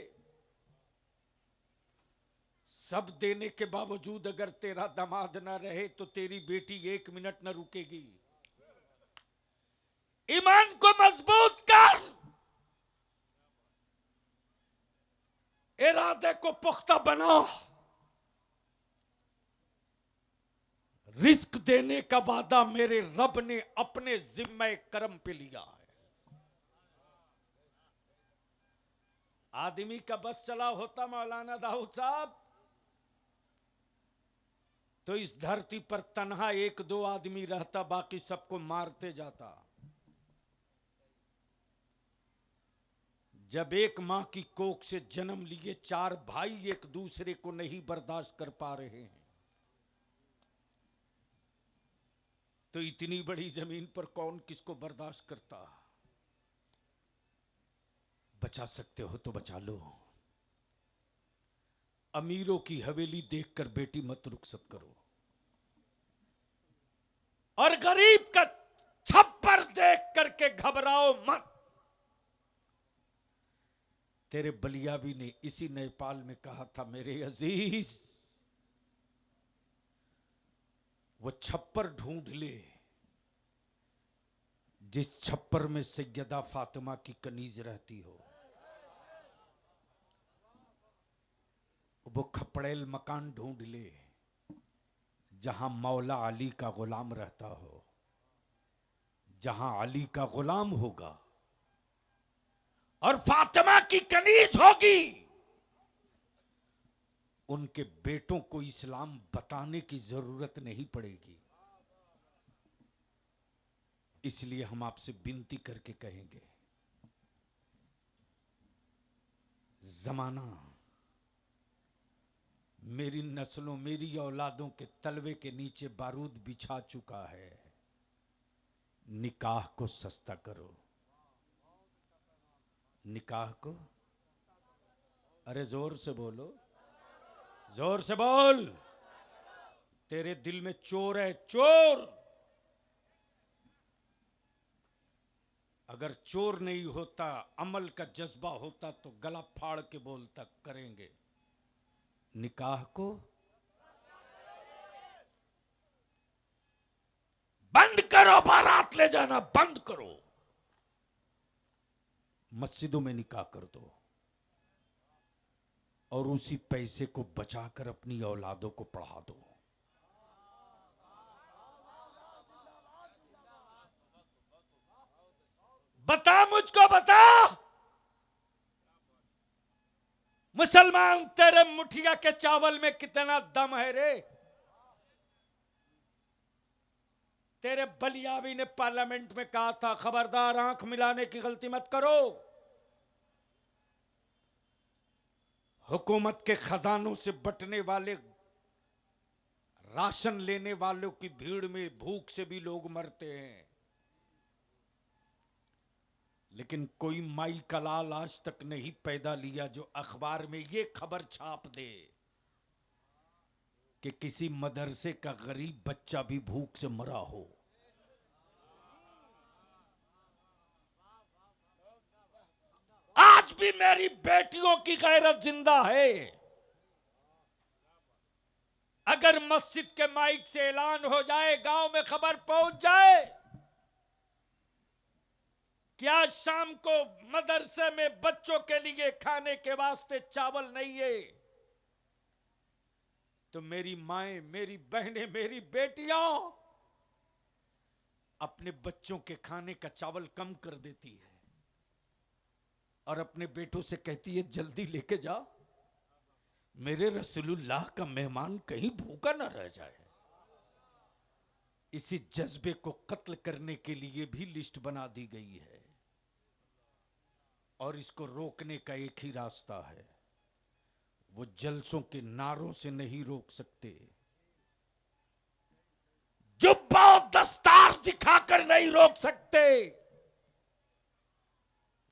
सब देने के बावजूद अगर तेरा दामाद ना रहे तो तेरी बेटी 1 मिनट न रुकेगी। ईमान को मजबूत कर, इरादे को पुख्ता बना। रिस्क देने का वादा मेरे रब ने अपने जिम्मे करम पे लिया है। आदमी का बस चला होता मौलाना दाऊद साहब, तो इस धरती पर तन्हा 1-2 आदमी रहता, बाकी सबको मारते जाता। जब एक मां की कोख से जन्म लिए 4 भाई एक दूसरे को नहीं बर्दाश्त कर पा रहे हैं, तो इतनी बड़ी जमीन पर कौन किसको बर्दाश्त करता। बचा सकते हो तो बचा लो। अमीरों की हवेली देखकर बेटी मत रुखसत करो, और गरीब का छप्पर देख करके घबराओ मत। तेरे बलियावी ने इसी नेपाल में कहा था, मेरे अजीज वो छप्पर ढूंढ ले जिस छप्पर में सैयदा फातिमा की कनीज रहती हो। वो खपड़ेल मकान ढूंढ ले जहां मौला अली का गुलाम रहता हो। जहां अली का गुलाम होगा और फातिमा की कनीज होगी, उनके बेटों को इस्लाम बताने की जरूरत नहीं पड़ेगी। इसलिए हम आपसे विनती करके कहेंगे, जमाना मेरी नस्लों, मेरी औलादों के तलवे के नीचे बारूद बिछा चुका है। निकाह को सस्ता करो। निकाह को, अरे जोर से बोलो, जोर से बोल। तेरे दिल में चोर है, चोर। अगर चोर नहीं होता, अमल का जज्बा होता तो गला फाड़ के बोलता, करेंगे। निकाह को बंद करो, बारात ले जाना बंद करो। मस्जिदों में निकाह कर दो और उसी पैसे को बचाकर अपनी औलादों को पढ़ा दो। बता, मुझको बता, मुसलमान तेरे मुठिया के चावल में कितना दम है रे। तेरे बलियावी ने पार्लियामेंट में कहा था, खबरदार आंख मिलाने की गलती मत करो। हुकूमत के खजानों से बटने वाले, राशन लेने वालों की भीड़ में भूख से भी लोग मरते हैं, लेकिन कोई माई का लाल आज तक नहीं पैदा लिया जो अखबार में ये खबर छाप दे कि किसी मदरसे का गरीब बच्चा भी भूख से मरा हो। आज भी मेरी बेटियों की गैरत जिंदा है। अगर मस्जिद के माइक से ऐलान हो जाए, गांव में खबर पहुंच जाए कि आज शाम को मदरसे में बच्चों के लिए खाने के वास्ते चावल नहीं है, तो मेरी माएं, मेरी बहनें, मेरी बेटियां अपने बच्चों के खाने का चावल कम कर देती है और अपने बेटों से कहती है, जल्दी लेके जा, मेरे रसूलुल्लाह का मेहमान कहीं भूखा ना रह जाए। इसी जज्बे को कत्ल करने के लिए भी लिस्ट बना दी गई है। और इसको रोकने का एक ही रास्ता है, वो जलसों के नारों से नहीं रोक सकते, जुब्बा और दस्तार दिखाकर नहीं रोक सकते,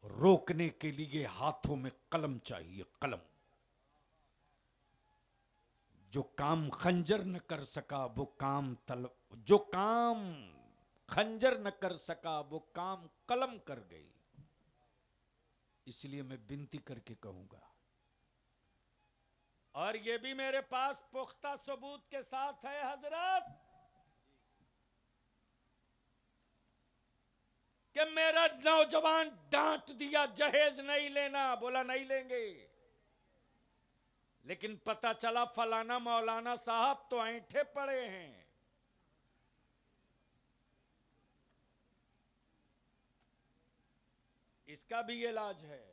रोकने के लिए हाथों में कलम चाहिए, कलम। जो काम खंजर न कर सका वो काम जो काम खंजर न कर सका वो काम कलम कर गई। इसलिए मैं विनती करके कहूंगा, और ये भी मेरे पास पुख्ता सबूत के साथ है हजरत, कि मेरा नौजवान डांट दिया जहेज नहीं लेना, बोला नहीं लेंगे, लेकिन पता चला फलाना मौलाना साहब तो ऐंठे पड़े हैं। इसका भी इलाज है।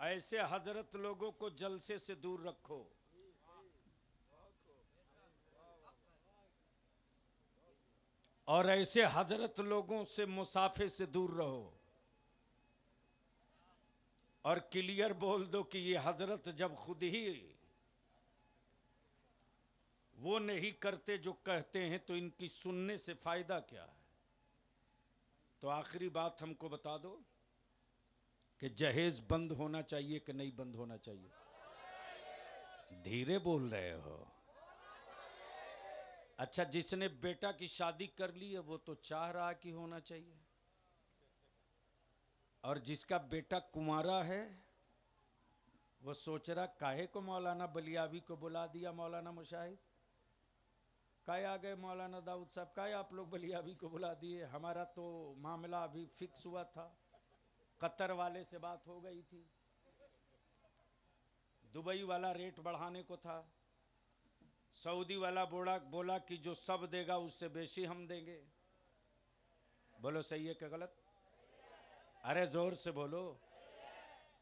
ऐसे हजरत लोगों को जलसे से दूर रखो। और ऐसे हजरत लोगों से मुसाफे से दूर रहो। और क्लियर बोल दो कि ये हजरत जब खुद ही वो नहीं करते जो कहते हैं तो इनकी सुनने से फायदा क्या है। तो आखिरी बात हमको बता दो कि जहेज बंद होना चाहिए कि नहीं बंद होना चाहिए? धीरे बोल रहे हो। अच्छा, जिसने बेटा की शादी कर ली है वो तो चाह रहा कि होना चाहिए, और जिसका बेटा कुंवारा है वो सोच रहा काहे को मौलाना बलियावी को बुला दिया, मौलाना मुशाहिद काहे आ गए, मौलाना दाऊद साहब काहे आप लोग बलियावी को बुला दिए, हमारा तो मामला अभी फिक्स हुआ था, कतर वाले से बात हो गई थी, दुबई वाला रेट बढ़ाने को था, सऊदी वाला बोला कि जो सब देगा उससे बेशी हम देंगे। बोलो सही है क्या गलत? अरे जोर से बोलो।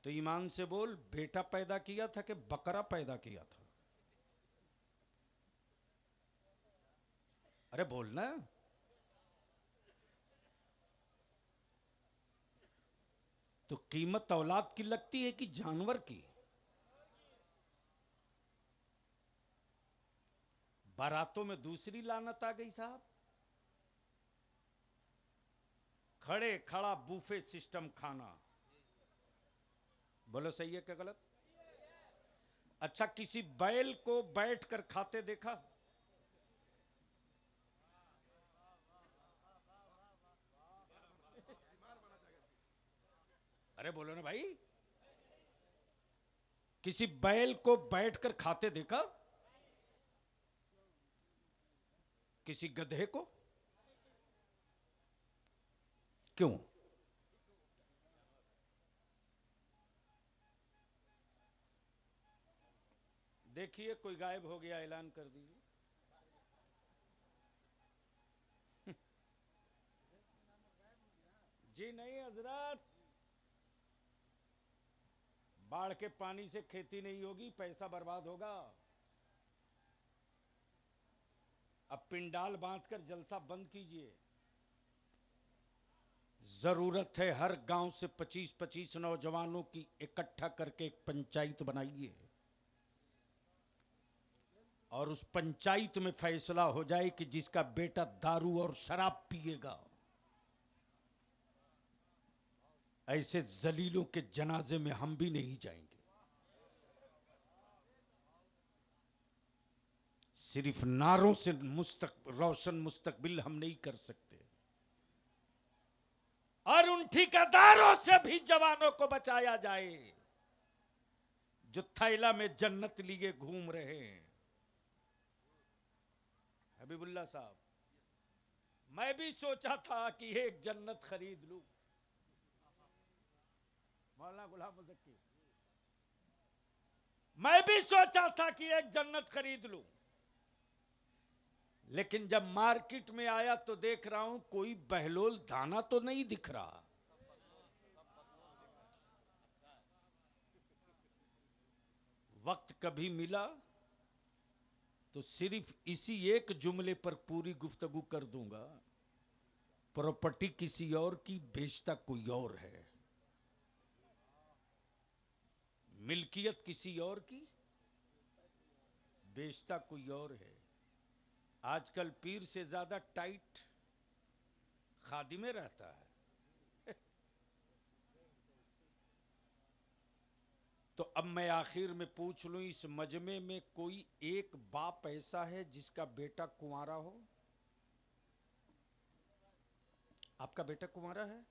तो ईमान से बोल, बेटा पैदा किया था कि बकरा पैदा किया था? अरे बोलना। तो कीमत औलाद की लगती है कि जानवर की? बारातों में दूसरी लानत आ गई साहब। खड़े खड़ा बूफे सिस्टम खाना। बोलो सही है क्या गलत? अच्छा, किसी बैल को बैठकर खाते देखा? अरे बोलो ना भाई, किसी बैल को बैठकर खाते देखा? किसी गधे को? क्यों? देखिए कोई गायब हो गया, ऐलान कर दीजिए। जी नहीं हजरत, बाढ़ के पानी से खेती नहीं होगी, पैसा बर्बाद होगा। अब पिंडाल बांधकर जलसा बंद कीजिए। जरूरत है हर गांव से 25-25 नौजवानों की इकट्ठा करके एक पंचायत बनाइए, और उस पंचायत में फैसला हो जाए कि जिसका बेटा दारू और शराब पिएगा, ऐसे जलीलों के जनाजे में हम भी नहीं जाएंगे। सिर्फ नारों से रोशन मुस्तकबिल हम नहीं कर सकते, और उन ठेकेदारों से भी जवानों को बचाया जाए जो थैला में जन्नत लिए घूम रहे हैं। हबीबुल्लाह साहब, मैं भी सोचा था कि एक जन्नत खरीद लूं। मौलाना गुलाम मुज़क्की, मैं भी सोचा था कि एक जन्नत खरीद लूं, लेकिन जब मार्केट में आया तो देख रहा हूं कोई बहलोल दाना तो नहीं दिख रहा। वक्त कभी मिला तो सिर्फ इसी एक जुमले पर पूरी गुफ्तगू कर दूंगा। प्रॉपर्टी किसी और की, बेचता कोई और है। मिल्कियत किसी और की, बेचता कोई और है। आजकल पीर से ज्यादा टाइट खादिमे रहता है। तो अब मैं आखिर में पूछ लूं, इस मजमे में कोई एक बाप ऐसा है जिसका बेटा कुंवारा हो? आपका बेटा कुंवारा है?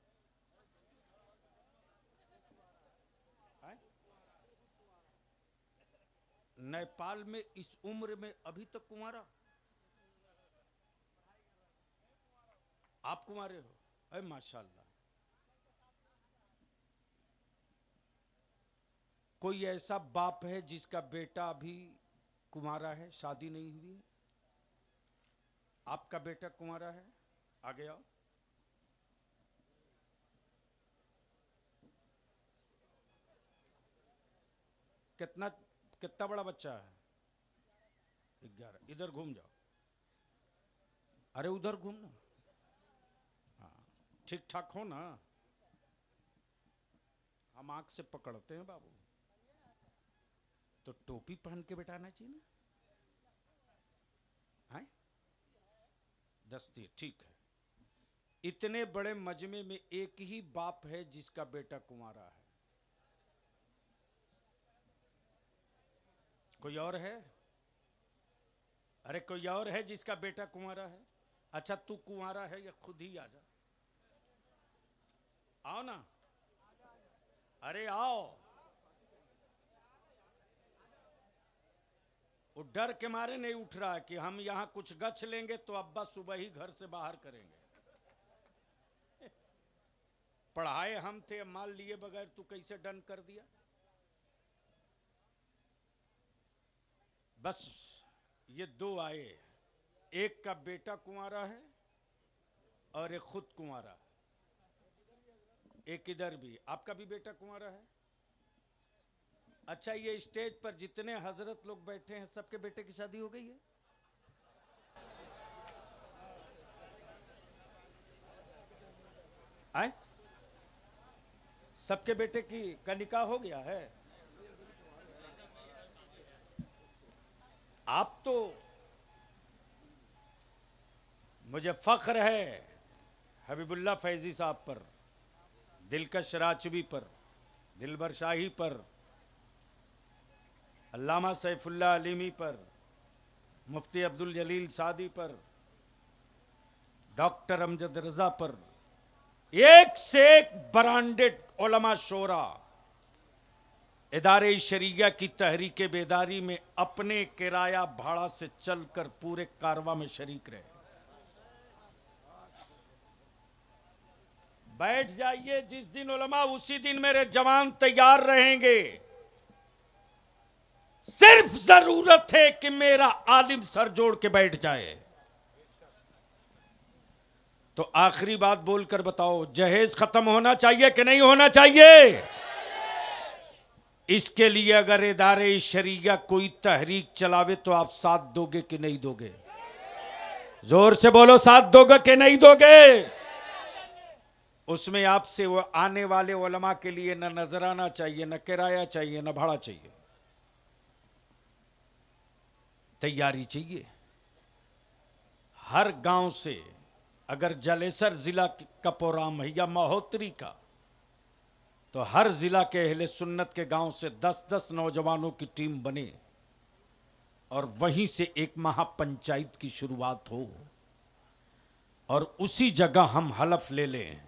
नेपाल में इस उम्र में अभी तक कुंवारा? आप कुंवारे हो? अरे माशाल्लाह। कोई ऐसा बाप है जिसका बेटा अभी कुंवारा है, शादी नहीं हुई है? आपका बेटा कुंवारा है? आगे आओ। कितना कितना बड़ा बच्चा है? 11। इधर घूम जाओ। अरे उधर घूमना। हाँ, ठीक ठाक हो ना? हम आंख से पकड़ते हैं बाबू। तो टोपी पहन के बैठाना चाहिए ना? है दस्ती, ठीक है। इतने बड़े मजमे में एक ही बाप है जिसका बेटा कुंवारा है। कोई और है? अरे कोई और है जिसका बेटा कुंवारा है? अच्छा तू कुंवारा है या खुद ही आ जा? आओ ना, अरे आओ। वो डर के मारे नहीं उठ रहा है कि हम यहां कुछ गछ लेंगे तो अब्बा सुबह ही घर से बाहर करेंगे। पढ़ाए हम थे, माल लिए बगैर तू कैसे डन कर दिया? बस ये दो आए, एक का बेटा कुंवारा है और एक खुद कुंवारा। एक इधर भी, आपका भी बेटा कुंवारा है? अच्छा, ये स्टेज पर जितने हजरत लोग बैठे हैं सबके बेटे की शादी हो गई है? आए? सबके बेटे की का निकाह हो गया है? आप तो, मुझे फख्र है हबीबुल्लाह फैजी साहब पर, दिलकश राचवी पर, दिलबर शाही पर, अल्लामा सैफुल्लाह अलीमी पर, मुफ्ती अब्दुल जलील सादी पर, डॉक्टर अमजद रजा पर, एक से एक ब्रांडेड उलमा शोरा इदारे शरीया की तहरीक बेदारी में अपने किराया भाड़ा से चलकर पूरे कारवा में शरीक रहे। बैठ जाइए जिस दिन उलमा, उसी दिन मेरे जवान तैयार रहेंगे। सिर्फ जरूरत है कि मेरा आलिम सर जोड़ के बैठ जाए। तो आखिरी बात बोलकर बताओ, जहेज खत्म होना चाहिए कि नहीं होना चाहिए? इसके लिए अगर इदारे शरीया कोई तहरीक चलावे तो आप साथ दोगे कि नहीं दोगे? जोर से बोलो, साथ दोगे कि नहीं दोगे? उसमें आपसे वो आने वाले उलमा के लिए न नजराना चाहिए, न किराया चाहिए, न भाड़ा चाहिए, तैयारी चाहिए। हर गांव से, अगर जलेसर जिला का प्रोग्राम है या महोत्तरी का, तो हर जिला के अहले सुन्नत के गांव से 10-10 नौजवानों की टीम बने और वहीं से एक महापंचायत की शुरुआत हो और उसी जगह हम हलफ ले लें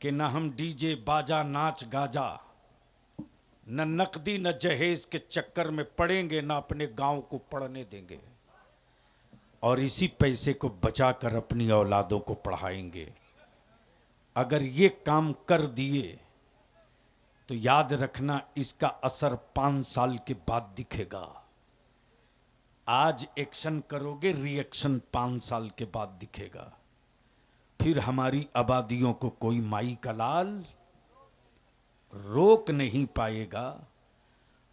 कि न हम डीजे बाजा नाच गाजा, न नकदी न जहेज के चक्कर में पड़ेंगे, न अपने गांव को पढ़ने देंगे और इसी पैसे को बचाकर अपनी औलादों को पढ़ाएंगे। अगर ये काम कर दिए तो याद रखना, इसका असर 5 साल के बाद दिखेगा। आज एक्शन करोगे, रिएक्शन 5 साल के बाद दिखेगा। फिर हमारी आबादियों को कोई माई का लाल रोक नहीं पाएगा।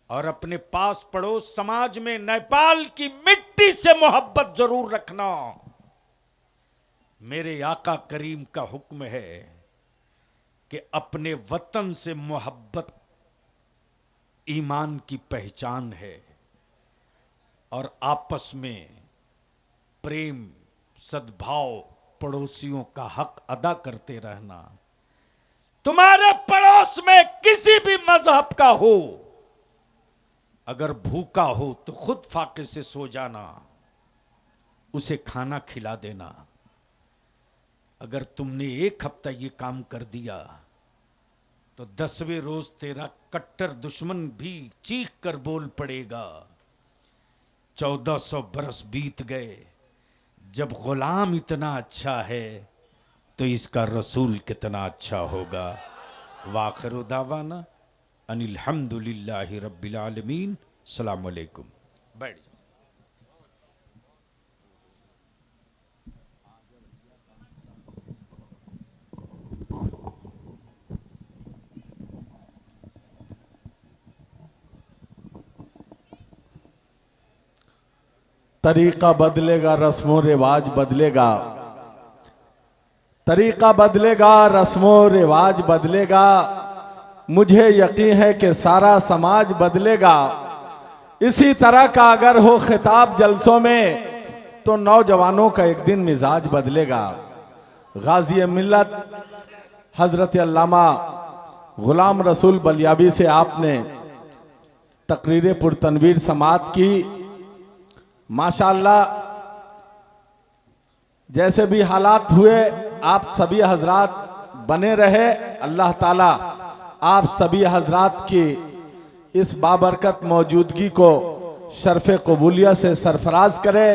और अपने पास पड़ोस समाज में नेपाल की मिट्टी से मोहब्बत जरूर रखना। मेरे आका करीम का हुक्म है कि अपने वतन से मोहब्बत ईमान की पहचान है और आपस में प्रेम, सद्भाव, पड़ोसियों का हक अदा करते रहना। तुम्हारे पड़ोस में किसी भी मजहब का हो, अगर भूखा हो तो खुद फाके से सो जाना, उसे खाना खिला देना। अगर तुमने एक हफ्ता ये काम कर दिया तो 10वें रोज तेरा कट्टर दुश्मन भी चीख कर बोल पड़ेगा, 1400 बरस बीत गए, जब गुलाम इतना अच्छा है तो इसका रसूल कितना अच्छा होगा। वाखिरु दावाना अनिल हम्दुलिल्लाहि रब्बिल आलमीन। अस्सलाम वालेकुम। बैठ जाओ। तरीका बदलेगा, रस्मों रिवाज बदलेगा, तरीका बदलेगा, रस्मों रिवाज बदलेगा, मुझे यकीन है कि सारा समाज बदलेगा। इसी तरह का अगर हो खिताब जलसों में तो नौजवानों का एक दिन मिजाज बदलेगा। गाजी मिल्लत हजरत अल्लामा गुलाम रसूल बलियाबी से आपने तकरीर पुरतनवीर समात की। माशाअल्लाह, जैसे भी हालात हुए आप सभी हजरात बने रहे। अल्लाह ताला आप सभी हजरात की इस बाबरकत मौजूदगी को शर्फ कबूलियत से सरफराज करे।